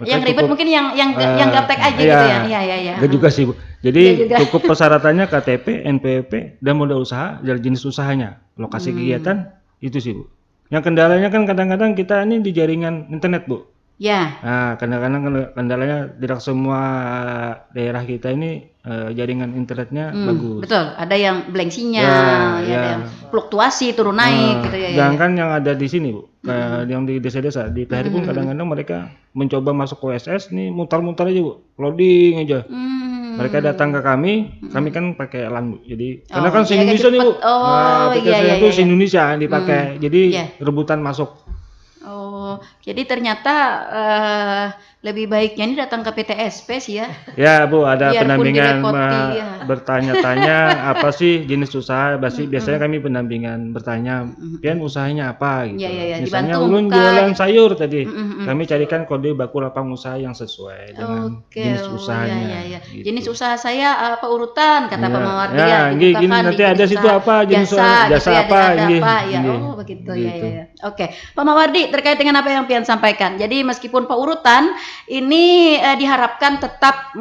Yang ribet mungkin yang gaptek aja gitu ya. Iya. Enggak juga sih Bu. Jadi cukup persyaratannya KTP, NPWP dan modal usaha dari jenis usahanya. Lokasi kegiatan itu sih Bu. Yang kendalanya kan kadang-kadang kita ini di jaringan internet Bu. Ya. Nah, kadang-kadang kendalanya tidak semua daerah kita ini jaringan internetnya bagus. Betul, ada yang blank sinyal, ada yang fluktuasi turun naik gitu ya. Sedangkan yang ada di sini, Bu, kayak yang di desa-desa di PHRI pun kadang-kadang mereka mencoba masuk ke OSS nih mutar-mutar aja, Bu, loading aja. Mereka datang ke kami kan pakai LAN, Bu. Jadi karena kan se-Indonesia nih, Bu. Itu se-Indonesia yang dipakai. Jadi rebutan masuk. Jadi ternyata lebih baiknya ini datang ke PTSP sih ya. Ya, Bu, ada Biarpun pendampingan direpoti, bertanya-tanya apa sih jenis usaha. Biasanya kami pendampingan bertanya, pian usahanya apa gitu. Misalnya ulun jualan sayur tadi. Kami carikan kode baku lapang usaha yang sesuai dengan jenis usahanya. Gitu. Jenis usaha saya apa urutan kata Pak Mawardi ya. Gini nanti ada situ apa jenis jasa apa Oh, begitu ya. Oke. Pak Mawardi terkait dengan apa yang pian sampaikan. Jadi meskipun paurutan ini diharapkan tetap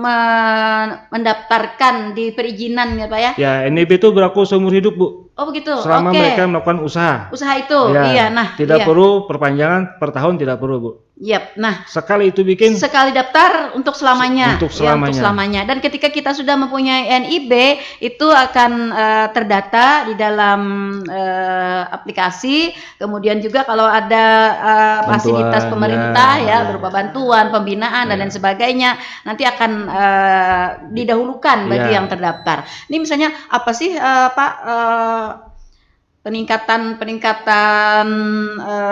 mendaftarkan di perizinan ya Pak ya. Ya, NIB itu berlaku seumur hidup, Bu. Oh begitu. Selama mereka melakukan usaha. Usaha itu. Ya, tidak perlu perpanjangan per tahun, tidak perlu, Bu. Yap. Nah, sekali daftar untuk selamanya. Untuk selamanya. Dan ketika kita sudah mempunyai NIB, itu akan terdata di dalam aplikasi. Kemudian juga kalau ada fasilitas pemerintah berupa bantuan, pembinaan dan lain sebagainya, nanti akan didahulukan bagi yang terdaftar. Ini misalnya apa sih Pak? Peningkatan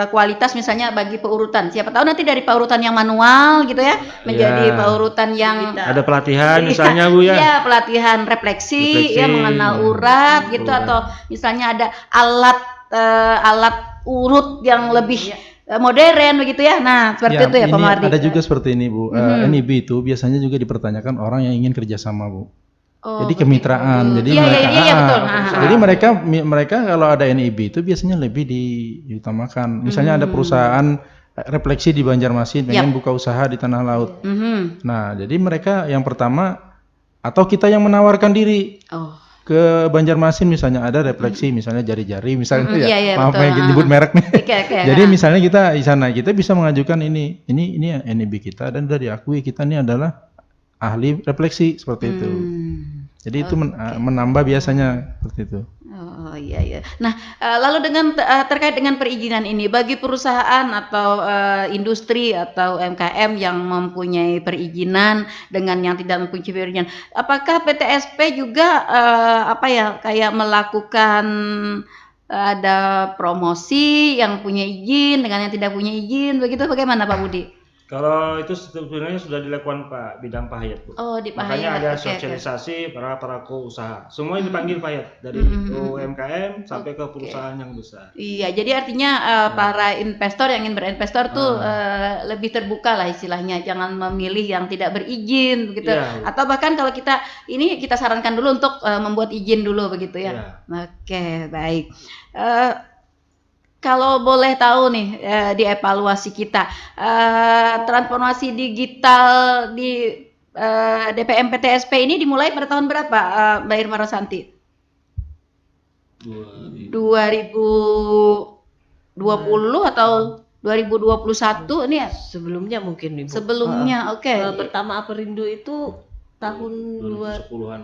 kualitas misalnya bagi paurutan. Siapa tahu nanti dari paurutan yang manual gitu ya menjadi paurutan yang ada pelatihan misalnya Bu ya. Iya, pelatihan refleksi ya mengenal urat gitu atau misalnya ada alat urut yang lebih modern begitu ya. Nah, seperti itu ya Pak Mardi. Ada juga seperti ini Bu. NIB itu biasanya juga dipertanyakan orang yang ingin kerjasama Bu. Jadi kemitraan, jadi mereka kalau ada NIB itu biasanya lebih diutamakan. Misalnya ada perusahaan refleksi di Banjarmasin pengen buka usaha di Tanah Laut. Nah, jadi mereka yang pertama atau kita yang menawarkan diri ke Banjarmasin misalnya ada refleksi misalnya jari-jari misalnya maaf nyebut merek nih. Jadi misalnya kita di sana kita bisa mengajukan ini NIB kita dan sudah diakui kita ini adalah ahli refleksi seperti itu. Jadi itu menambah biasanya seperti itu. Oh iya. Nah, lalu terkait dengan perizinan ini bagi perusahaan atau industri atau UMKM yang mempunyai perizinan dengan yang tidak mempunyai perizinan, apakah PTSP juga kayak melakukan ada promosi yang punya izin dengan yang tidak punya izin begitu bagaimana Pak Budi? Kalau itu sebenarnya sudah dilakukan Pak Bidang Pak Hayat, Bu. Oh, di Pak Makanya Hayat. ada sosialisasi para pelaku usaha. Semua dipanggil Pak Hayat dari UMKM sampai ke perusahaan yang besar. Iya, jadi artinya para investor yang ingin berinvestor tuh lebih terbuka lah istilahnya. Jangan memilih yang tidak berizin begitu. Atau bahkan kalau kita sarankan dulu untuk membuat izin dulu begitu ya. Oke, baik. Kalau boleh tahu nih di evaluasi kita transformasi digital di DPM PTSP ini dimulai pada tahun berapa Mbak Irma Rosanti? 2020 atau 2021 ini ya? Sebelumnya mungkin Ibu. Sebelumnya, oke. Pertama Aperindo itu tahun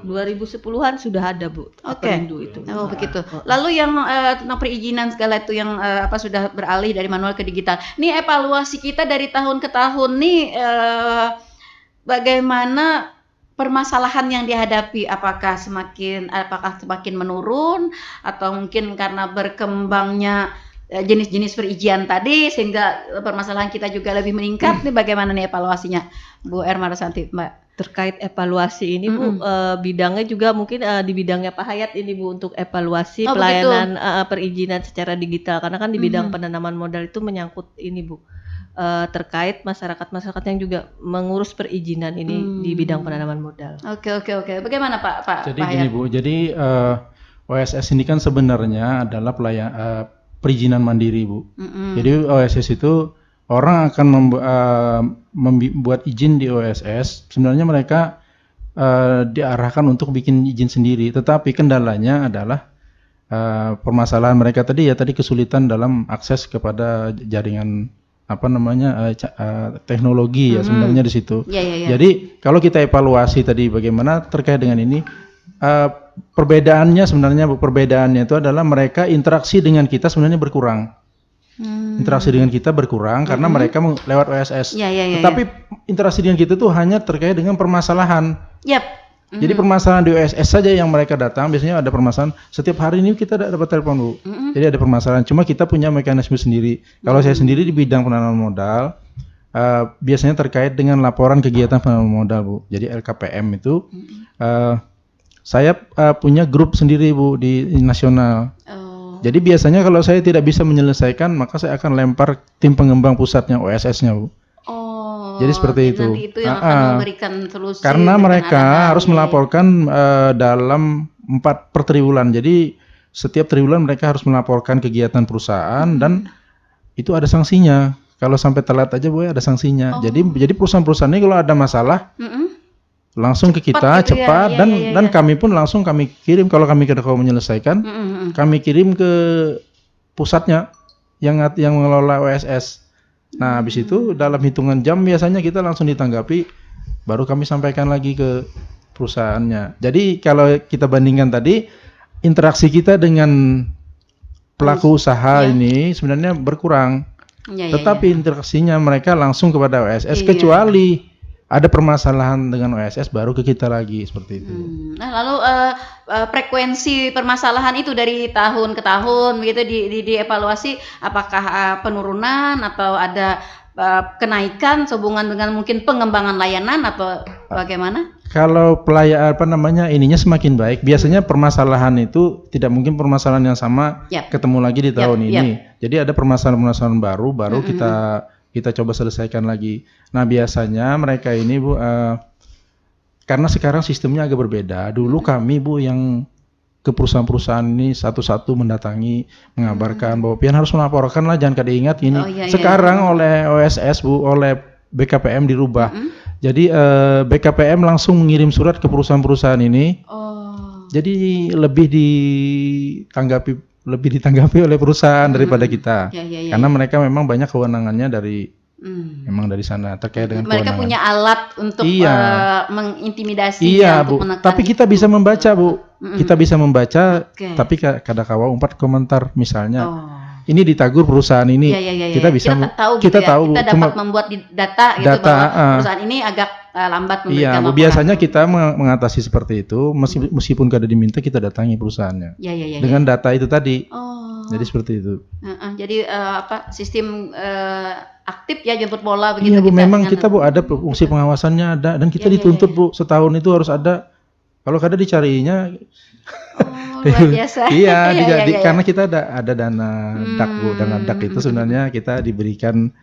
2010-an sudah ada Bu. Aperindo itu. Oh begitu. Lalu yang tentang perizinan segala itu yang sudah beralih dari manual ke digital. Ini evaluasi kita dari tahun ke tahun nih bagaimana permasalahan yang dihadapi? Apakah semakin menurun atau mungkin karena berkembangnya jenis-jenis perizinan tadi sehingga permasalahan kita juga lebih meningkat? Nih bagaimana nih evaluasinya Bu Irma Rosanti, Mbak? Terkait evaluasi ini Bu, bidangnya juga mungkin di bidangnya Pak Hayat ini Bu untuk evaluasi pelayanan perizinan secara digital karena kan di bidang penanaman modal itu menyangkut ini Bu, terkait masyarakat yang juga mengurus perizinan ini di bidang penanaman modal. Oke. Bagaimana Pak Jadi Pak gini Hayat? Bu, jadi OSS ini kan sebenarnya adalah perizinan mandiri Bu. Jadi OSS itu orang akan membuat izin di OSS, sebenarnya mereka diarahkan untuk bikin izin sendiri, tetapi kendalanya adalah permasalahan mereka tadi kesulitan dalam akses kepada jaringan teknologi ya sebenarnya di situ. Jadi kalau kita evaluasi tadi bagaimana terkait dengan ini, perbedaannya itu adalah mereka interaksi dengan kita sebenarnya berkurang. Interaksi dengan kita berkurang karena mereka lewat OSS. Tetapi interaksi dengan kita tuh hanya terkait dengan permasalahan. Jadi permasalahan di OSS saja yang mereka datang, biasanya ada permasalahan. Setiap hari ini kita dapat telepon, Bu. Jadi ada permasalahan. Cuma kita punya mekanisme sendiri. Kalau saya sendiri di bidang penanaman modal, biasanya terkait dengan laporan kegiatan penanaman modal, Bu. Jadi LKPM itu, saya punya grup sendiri, Bu, di nasional. Jadi biasanya kalau saya tidak bisa menyelesaikan, maka saya akan lempar tim pengembang pusatnya, OSS-nya, Bu. Jadi seperti itu. Nanti itu yang akan memberikan solusi. Karena mereka harus melaporkan dalam 4 per triwulan. Jadi setiap triwulan mereka harus melaporkan kegiatan perusahaan dan itu ada sanksinya. Kalau sampai telat aja, Bu, ada sanksinya. Jadi perusahaan-perusahaan ini kalau ada masalah langsung ke kita cepat dan kami pun langsung kami kirim, kalau kami kalau menyelesaikan kami kirim ke pusatnya yang mengelola OSS. Nah, habis itu dalam hitungan jam biasanya kita langsung ditanggapi, baru kami sampaikan lagi ke perusahaannya. Jadi kalau kita bandingkan tadi, interaksi kita dengan pelaku usaha ini sebenarnya berkurang. Tetapi interaksinya mereka langsung kepada OSS, kecuali ada permasalahan dengan OSS baru ke kita lagi, seperti itu. Nah, lalu frekuensi permasalahan itu dari tahun ke tahun begitu dievaluasi, apakah penurunan atau ada kenaikan sehubungan dengan mungkin pengembangan layanan atau bagaimana? Kalau ininya semakin baik. Biasanya permasalahan itu tidak mungkin permasalahan yang sama ketemu lagi di tahun ini. Jadi ada permasalahan baru kita coba selesaikan lagi. Nah, biasanya mereka ini, Bu, karena sekarang sistemnya agak berbeda. Dulu kami, Bu, yang ke perusahaan-perusahaan ini satu-satu mendatangi, mengabarkan bahwa pian harus melaporkan lah, jangan kada ingat ini. Sekarang oleh OSS, Bu, oleh BKPM dirubah. Jadi BKPM langsung mengirim surat ke perusahaan-perusahaan ini. Jadi lebih ditanggapi oleh perusahaan daripada kita. Karena mereka memang banyak kewenangannya memang dari sana terkait dengan mereka kewenangan. punya alat untuk mengintimidasi Bu. Tapi kita bisa membaca, Bu. Kita bisa membaca, tapi kadang-kala umpat komentar misalnya. Ini ditagur perusahaan ini. Kita bisa kita tahu kita dapat membuat data gitu bahwa perusahaan ini agak lambat memberikan laporan. Biasanya kita mengatasi seperti itu, meskipun kada diminta kita datangi perusahaannya. Dengan data itu tadi. Jadi seperti itu. Jadi sistem aktif ya, jemput bola begitu. Iya, Bu, memang kita, Bu, ada fungsi pengawasannya ada, dan kita dituntut, Bu, setahun itu harus ada. Kalau kada dicarinya luar biasa. Karena kita ada dana DAK, Bu. Dana DAK itu sebenarnya kita diberikan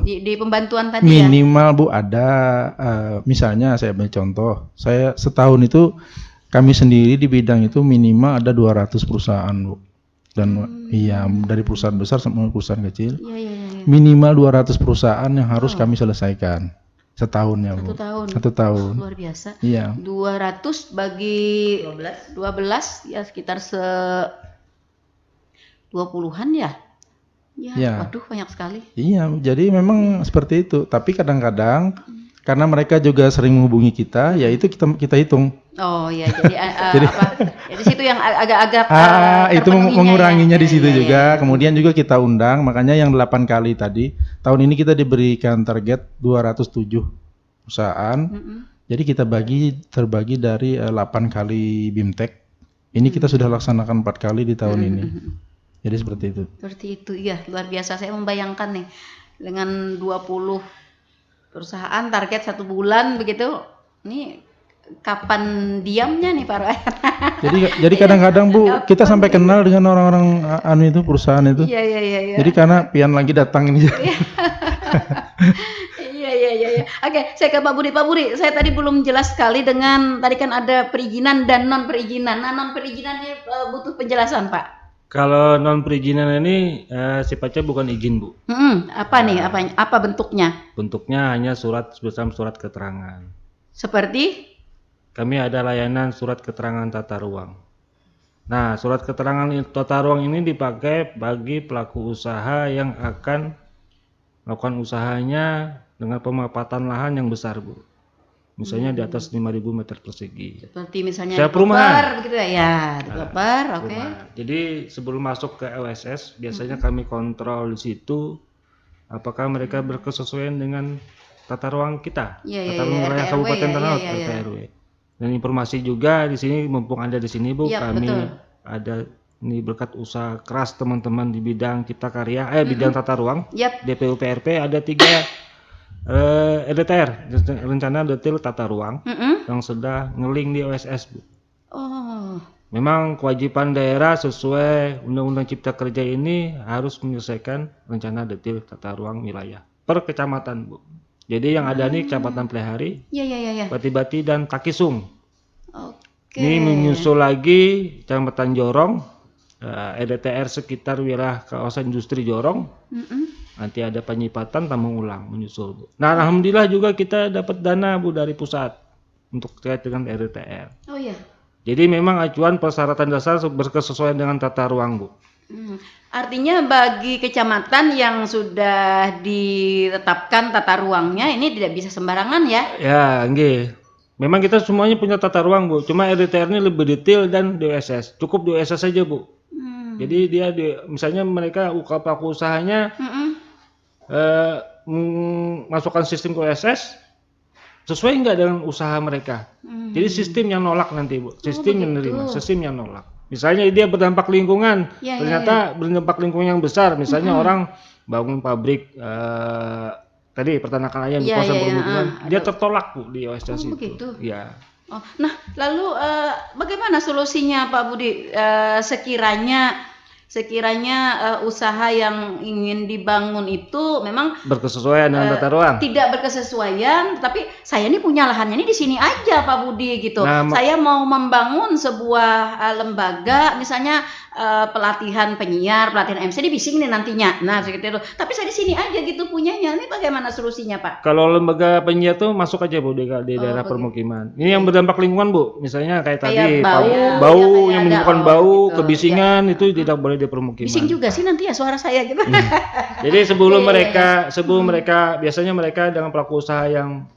di pembantuan tadi minimal, Bu, ada misalnya saya ambil contoh, saya setahun itu kami sendiri di bidang itu minimal ada 200 perusahaan, Bu. Dan dari perusahaan besar sampai perusahaan kecil. Minimal 200 perusahaan yang harus kami selesaikan setahunnya, Bu. Satu tahun. Luar biasa. 200 bagi 12 ya sekitar 20-an ya. Waduh, banyak sekali. Iya, jadi memang seperti itu. Tapi kadang-kadang karena mereka juga sering menghubungi kita, ya itu kita hitung. Jadi di situ yang agak-agak itu menguranginya di situ juga. Kemudian juga kita undang, makanya yang 8 kali tadi. Tahun ini kita diberikan target 207 perusahaan. Jadi kita terbagi dari 8 kali BIMTEK. Ini kita sudah laksanakan 4 kali di tahun ini. Jadi seperti itu. Seperti itu, iya, luar biasa. Saya membayangkan nih dengan 20 perusahaan target 1 bulan begitu. Ini kapan diamnya nih Pak Roy? Jadi kadang-kadang, Bu, kita sampai kenal dengan orang-orang itu perusahaan itu. Iya. Jadi karena pian lagi datang ini. Iya. Oke, saya ke Pak Budi. Pak Budi, saya tadi belum jelas sekali dengan tadi kan ada perizinan dan non perizinan. Nah, non perizinannya butuh penjelasan, Pak. Kalau non perizinan ini sifatnya bukan izin, Bu. Apa bentuknya? Bentuknya hanya surat keterangan. Seperti? Kami ada layanan surat keterangan tata ruang. Nah, surat keterangan tata ruang ini dipakai bagi pelaku usaha yang akan melakukan usahanya dengan pemanfaatan lahan yang besar, Bu. Misalnya di atas 5.000 meter persegi. Seperti misalnya Saya perumahan begitu ya. Ya, developer, oke. Perumahan. Jadi sebelum masuk ke OSS, biasanya kami kontrol di situ apakah mereka berkesesuaian dengan tata ruang kita, tata ruang wilayah Kabupaten Tanah Lot, RT/RW. Dan informasi juga di sini, mumpung Anda di sini, Bu, kami ada ini berkat usaha keras teman-teman di bidang cipta karya, bidang tata ruang, DPU PRP ada 3 RDTR, rencana detail tata ruang, yang sudah ngeling di OSS, Bu. Oh. Memang kewajiban daerah sesuai Undang-Undang Cipta Kerja ini harus menyelesaikan rencana detail tata ruang wilayah per kecamatan, Bu. Jadi yang ada nih Kecamatan Plehari, Bati-Bati dan Takisung. Ini menyusul lagi Kecamatan Jorong, RDTR sekitar wilayah kawasan industri Jorong. Nanti ada Penyipatan, Tambang Ulang menyusul, Bu. Nah, alhamdulillah juga kita dapat dana, Bu, dari pusat untuk terkait dengan RDTR. Oh iya. Jadi memang acuan persyaratan dasar berkesesuaian dengan tata ruang, Bu. Artinya bagi kecamatan yang sudah ditetapkan tata ruangnya ini tidak bisa sembarangan ya? Ya, nggih. Memang kita semuanya punya tata ruang, Bu. Cuma RDTR ini lebih detail dan DOSS. Cukup DOSS saja, Bu. Jadi dia misalnya mereka pelaku usahanya masukkan sistem ke OSS sesuai nggak dengan usaha mereka. Jadi sistem yang nolak nanti, Bu. Sistem yang menerima, sistem yang nolak. Misalnya dia berdampak lingkungan, ternyata berdampak lingkungan yang besar. Misalnya orang bangun pabrik tadi peternakan ayam di kawasan permukiman, dia tertolak, Bu, di OSS itu. Begitu. Ya. Oh, nah, lalu bagaimana solusinya, Pak Budi? Sekiranya usaha yang ingin dibangun itu memang berkesesuaian dengan tata ruang. Tidak berkesesuaian, tapi saya ini punya lahannya ini di sini aja, Pak Budi gitu. Saya mau membangun sebuah lembaga, misalnya pelatihan penyiar, pelatihan MC di Bising nih nantinya. Nah, seperti itu. Tapi saya di sini aja gitu punyanya. Ini bagaimana solusinya, Pak? Kalau lembaga penyiar tuh masuk aja, Bu, di daerah permukiman. Ini yang berdampak lingkungan, Bu. Misalnya kayak tadi bau yang menimbulkan bau, kebisingan itu tidak boleh di permukiman. Bising juga sih nanti ya suara saya gitu. Jadi sebelum mereka biasanya mereka dengan pelaku usaha yang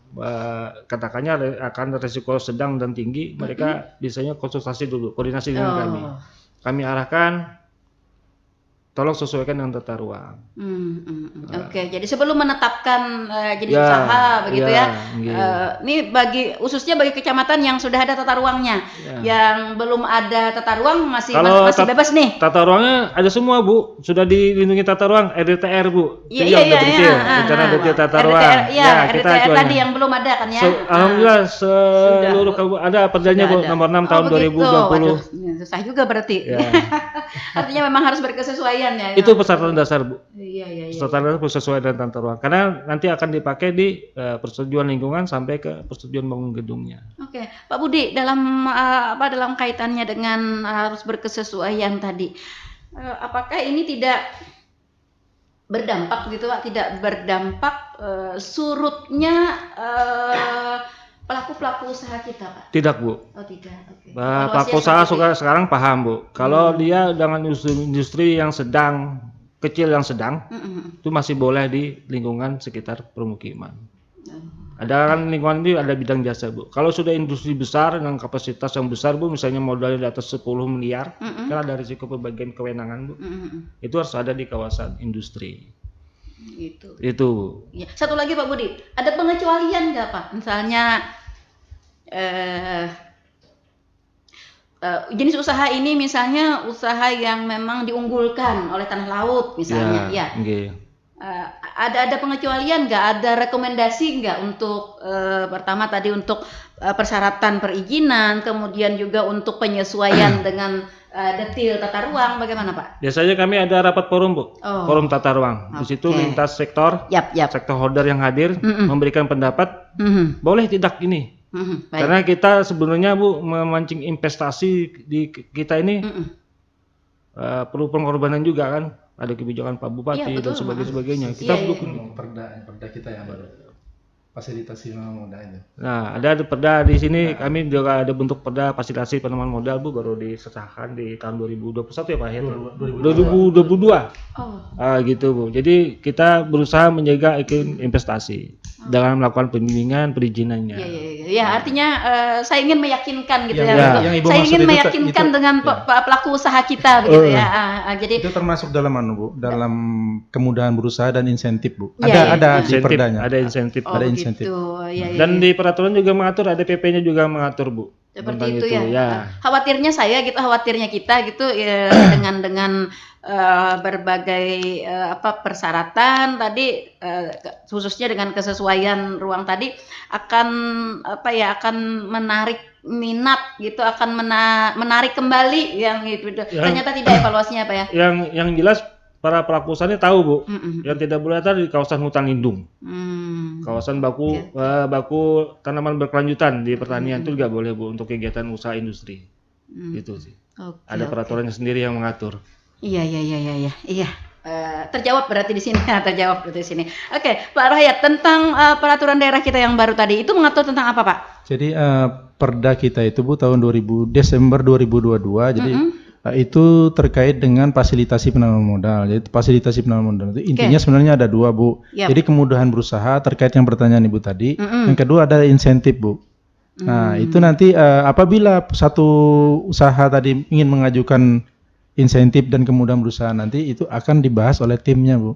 katakannya akan risiko sedang dan tinggi, mereka biasanya konsultasi dulu, koordinasi dengan kami. Kami arahkan, tolong sesuaikan dengan tata ruang. Oke, jadi sebelum menetapkan jadi usaha begitu ini khususnya bagi kecamatan yang sudah ada tata ruangnya, yang belum ada tata ruang masih bebas nih. Tata ruangnya ada semua, Bu, sudah dilindungi tata ruang RDTR, Bu. Rencana detail tata ruang. RDTR tadi yang belum ada kan ya. Alhamdulillah seluruh ada perjanjian, Bu, nomor 6 tahun 2020. Susah juga berarti. Artinya memang harus berkesesuaian. Itu persyaratan dasar, Bu. Iya. Persyaratan dasar sesuai dengan tata ruang. Karena nanti akan dipakai di persetujuan lingkungan sampai ke persetujuan bangun gedungnya. Oke, Pak Budi, dalam kaitannya dengan harus berkesesuaian tadi, apakah ini tidak berdampak gitu, Pak? Tidak berdampak surutnya pelaku usaha kita, Pak? Tidak, Bu. Oh, tidak. Oke. Pelaku usaha sekarang paham, Bu. Kalau dia dengan industri yang sedang, kecil yang sedang, itu masih boleh di lingkungan sekitar permukiman. Ada kan lingkungan ini ada bidang jasa, Bu. Kalau sudah industri besar dengan kapasitas yang besar, Bu, misalnya modalnya di atas 10 miliar, kan ada risiko pembagian kewenangan, Bu. Itu harus ada di kawasan industri. Itu. Ya. Satu lagi, Pak Budi, ada pengecualian nggak, Pak? Misalnya jenis usaha ini misalnya usaha yang memang diunggulkan oleh tanah laut misalnya, ada pengecualian nggak? Ada rekomendasi nggak untuk pertama tadi untuk persyaratan perizinan, kemudian juga untuk penyesuaian dengan detail tata ruang, bagaimana, Pak? Biasanya kami ada rapat forum, Bu, forum tata ruang. Di situ lintas sektor, stakeholder yang hadir memberikan pendapat, boleh tidak ini. Karena kita sebenarnya, Bu, memancing investasi di kita ini perlu pengorbanan juga kan. Ada kebijakan Pak Bupati dan sebagainya. Kita perda kita yang baru. fasilitasi penanaman modal itu. Nah, ada perda di sini, kami juga ada bentuk perda fasilitasi penanaman modal Bu, baru disahkan di tahun 2021 ya Pak ya? 2022. Gitu Bu. Jadi kita berusaha menjaga iklim investasi dengan melakukan pembimbingan perizinannya. Ya, artinya saya ingin meyakinkan gitu Yang Ibu saya maksud ingin itu meyakinkan dengan pelaku usaha kita begitu ya. Jadi itu termasuk dalam Bu, dalam kemudahan berusaha dan insentif Bu. Iya, Ada di Insentif, perdanya. ada insentif. Ada insentif. Dan di peraturan juga mengatur, ada PP-nya juga mengatur Bu. Seperti Tentang itu ya. Khawatirnya saya gitu, khawatirnya kita gitu ya, dengan berbagai persyaratan tadi khususnya dengan kesesuaian ruang tadi akan akan menarik minat gitu, akan menarik kembali yang itu. Ternyata tidak evaluasinya Pak ya. Yang jelas para pelaku usahanya tahu Bu, yang tidak boleh ada di kawasan hutan lindung, kawasan baku tanaman berkelanjutan di pertanian itu juga boleh Bu untuk kegiatan usaha industri, gitu sih. Ada peraturannya sendiri yang mengatur. Iya. Terjawab berarti di sini. Oke, Pak Rohayat, tentang peraturan daerah kita yang baru tadi itu mengatur tentang apa Pak? Jadi perda kita itu Bu tahun Desember 2022. Jadi itu terkait dengan fasilitasi penanaman modal. Jadi fasilitasi penanaman modal itu intinya sebenarnya ada dua Bu. Jadi kemudahan berusaha terkait yang pertanyaan Ibu tadi. Yang kedua ada insentif Bu. Nah itu nanti apabila satu usaha tadi ingin mengajukan insentif dan kemudahan berusaha, nanti itu akan dibahas oleh timnya Bu.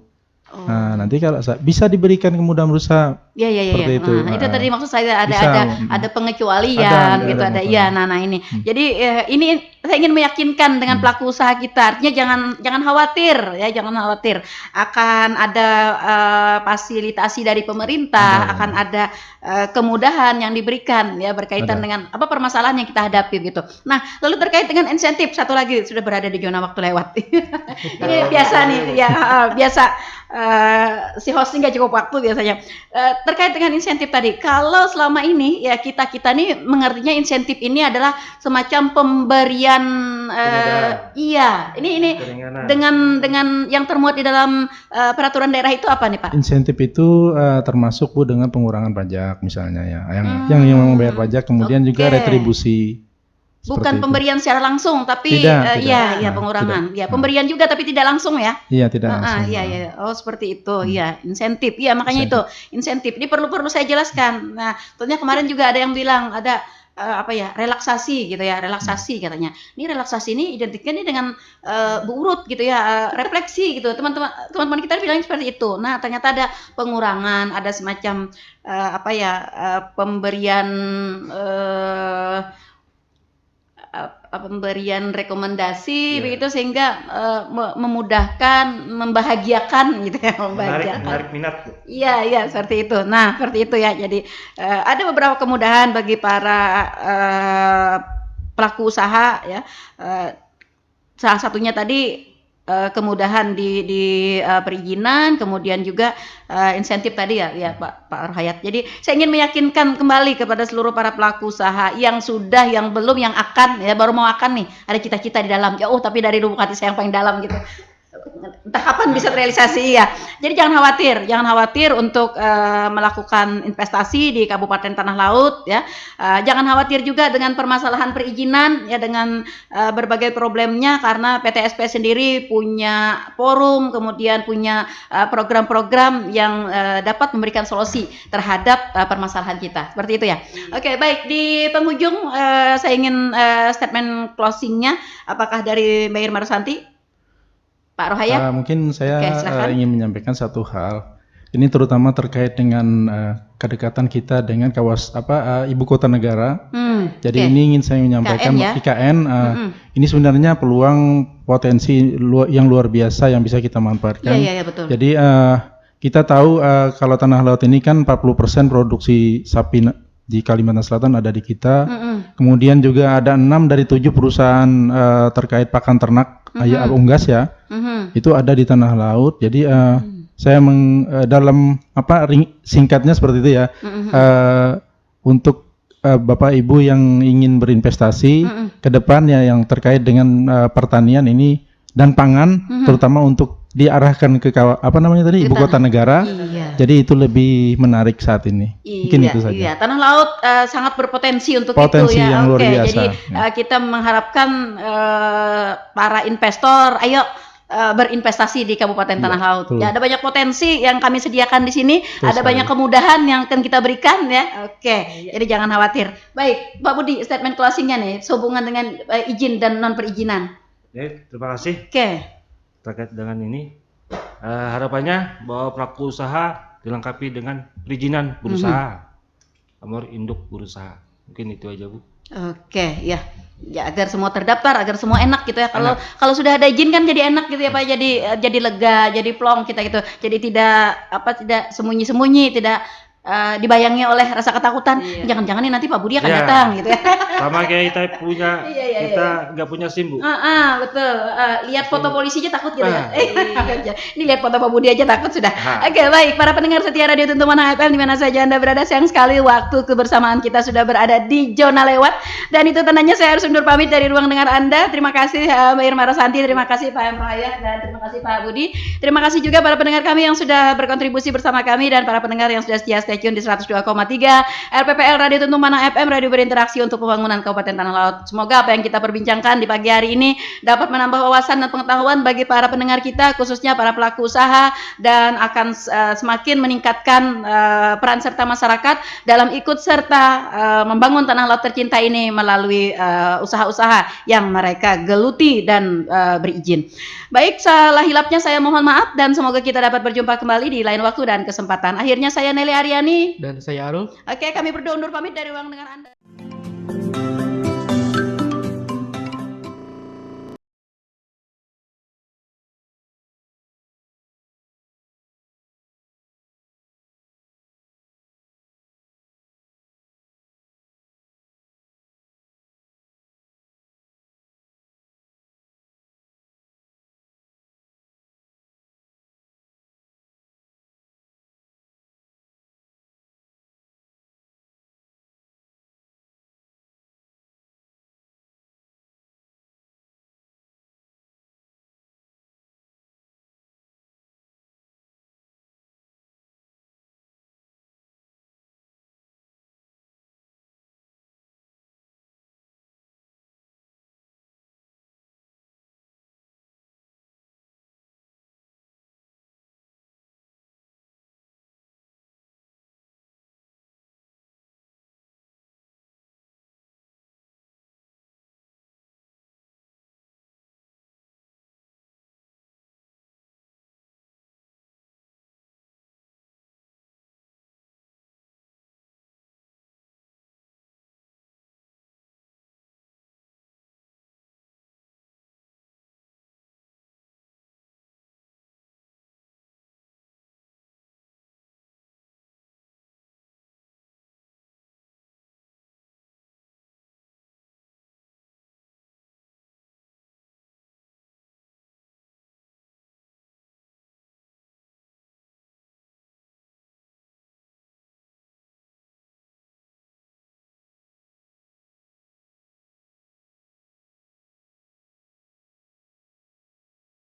Nah nanti kalau bisa diberikan kemudahan berusaha seperti itu. Itu tadi maksud saya ada pengecualian gitu ada. Iya, nah ini. Jadi ini saya ingin meyakinkan dengan pelaku usaha kita. Artinya jangan khawatir ya, jangan khawatir. Akan ada fasilitasi dari pemerintah, akan ada kemudahan yang diberikan ya berkaitan dengan apa permasalahan yang kita hadapi gitu. Nah, lalu terkait dengan insentif satu lagi sudah berada di zona waktu lewat. Ini biasa nih ya, biasa si hosting nggak cukup waktu biasanya. Terkait dengan insentif tadi, kalau selama ini ya kita nih mengertinya insentif ini adalah semacam pemberian ini dengan yang termuat di dalam peraturan daerah itu apa nih Pak? Insentif itu termasuk Bu dengan pengurangan pajak misalnya ya, yang membayar pajak, kemudian juga retribusi. Bukan pemberian secara langsung, tapi pengurangan. Tidak. Ya, pemberian juga tapi tidak langsung ya. Iya, tidak langsung. Oh, seperti itu. Iya, insentif. Iya, makanya itu insentif. Ini perlu saya jelaskan. Nah, tentunya kemarin juga ada yang bilang ada relaksasi gitu ya, relaksasi katanya. Ini relaksasi ini identiknya nih dengan Bu Urut gitu ya, refleksi gitu. Teman-teman kita bilang seperti itu. Nah, ternyata ada pengurangan, ada semacam pemberian pemberian rekomendasi begitu sehingga memudahkan, membahagiakan gitu ya, menarik minat. Iya seperti itu. Nah seperti itu ya. Jadi ada beberapa kemudahan bagi para pelaku usaha ya. Salah satunya tadi kemudahan di perizinan, kemudian juga insentif tadi ya Pak Rohayat. Jadi saya ingin meyakinkan kembali kepada seluruh para pelaku usaha yang sudah, yang belum, yang akan ya, baru mau akan nih, ada cita-cita di dalam jauh tapi dari lubuk hati saya yang paling dalam gitu. Entah kapan bisa terrealisasi ya. Jadi jangan khawatir untuk melakukan investasi di Kabupaten Tanah Laut ya. Jangan khawatir juga dengan permasalahan perizinan ya, dengan berbagai problemnya, karena PTSP sendiri punya forum, kemudian punya program-program yang dapat memberikan solusi terhadap permasalahan kita. Seperti itu ya. Oke, baik, di penghujung saya ingin statement closingnya apakah dari Mbak Irma Rosanti? Pak Rohayat? Mungkin saya ingin menyampaikan satu hal. Ini terutama terkait dengan kedekatan kita dengan ibu kota negara. Jadi ini ingin saya menyampaikan IKN. Ini sebenarnya peluang potensi yang luar biasa yang bisa kita manfaatkan. Iya, betul. Jadi kita tahu kalau Tanah Laut ini kan 40% produksi sapi di Kalimantan Selatan ada di kita. Kemudian juga ada 6 dari 7 perusahaan terkait pakan ternak unggas ya. Itu ada di Tanah Laut. Jadi saya dalam singkatnya seperti itu ya. Untuk Bapak Ibu yang ingin berinvestasi ke depan ya, yang terkait dengan pertanian ini dan pangan, terutama untuk diarahkan ke apa namanya tadi, ibu kota negara. Iya. Jadi itu lebih menarik saat ini. Mungkin itu saja. Iya, tanah laut sangat berpotensi untuk Potensi itu ya. yang luar biasa. Jadi kita mengharapkan para investor, ayo berinvestasi di Kabupaten Tanah Laut. Betul. Ya, ada banyak potensi yang kami sediakan di sini, Betul ada sekali. banyak kemudahan yang akan kita berikan ya. Jadi jangan khawatir. Baik, Pak Budi, statement closingnya nih, sehubungan dengan izin dan non perizinan. Terima kasih. Terkait dengan ini, harapannya bahwa pelaku usaha dilengkapi dengan perizinan berusaha, nomor induk berusaha. Mungkin itu aja, Bu. Ya agar semua terdaftar, agar semua enak gitu ya. Kalau sudah ada izin kan jadi enak gitu ya Pak. Jadi lega, jadi plong kita gitu. Jadi tidak sembunyi-sembunyi, tidak dibayangi oleh rasa ketakutan. Jangan-jangan nih nanti Pak Budi akan datang gitu ya. Sama kayak kita punya, kita nggak punya SIM, Bu. Betul. Lihat foto polisi aja takut gitu ya. Ini lihat foto Pak Budi aja takut sudah. Oke, baik. Para pendengar setia Radio Tentu Manang FM di mana saja Anda berada, sayang sekali waktu kebersamaan kita sudah berada di zona lewat. Dan itu tandanya saya harus undur pamit dari ruang dengar Anda. Terima kasih Mbak Irma Rosanti, terima kasih Pak M. Raya, dan terima kasih Pak Budi. Terima kasih juga para pendengar kami yang sudah berkontribusi bersama kami dan para pendengar yang sudah setia stay tune di 102,3 RPPL Radio Tentu Manang FM, radio berinteraksi untuk pembangunan Kabupaten Tanah Laut. Semoga apa yang kita perbincangkan di pagi hari ini dapat menambah wawasan dan pengetahuan bagi para pendengar kita, khususnya para pelaku usaha, dan akan semakin meningkatkan peran serta masyarakat dalam ikut serta membangun tanah laut tercinta ini melalui usaha-usaha yang mereka geluti dan berizin. Baik, salah hilapnya saya mohon maaf dan semoga kita dapat berjumpa kembali di lain waktu dan kesempatan. Akhirnya saya Nelly Aryani dan saya Arul. Oke, kami berdua undur pamit dari ruang dengar Anda.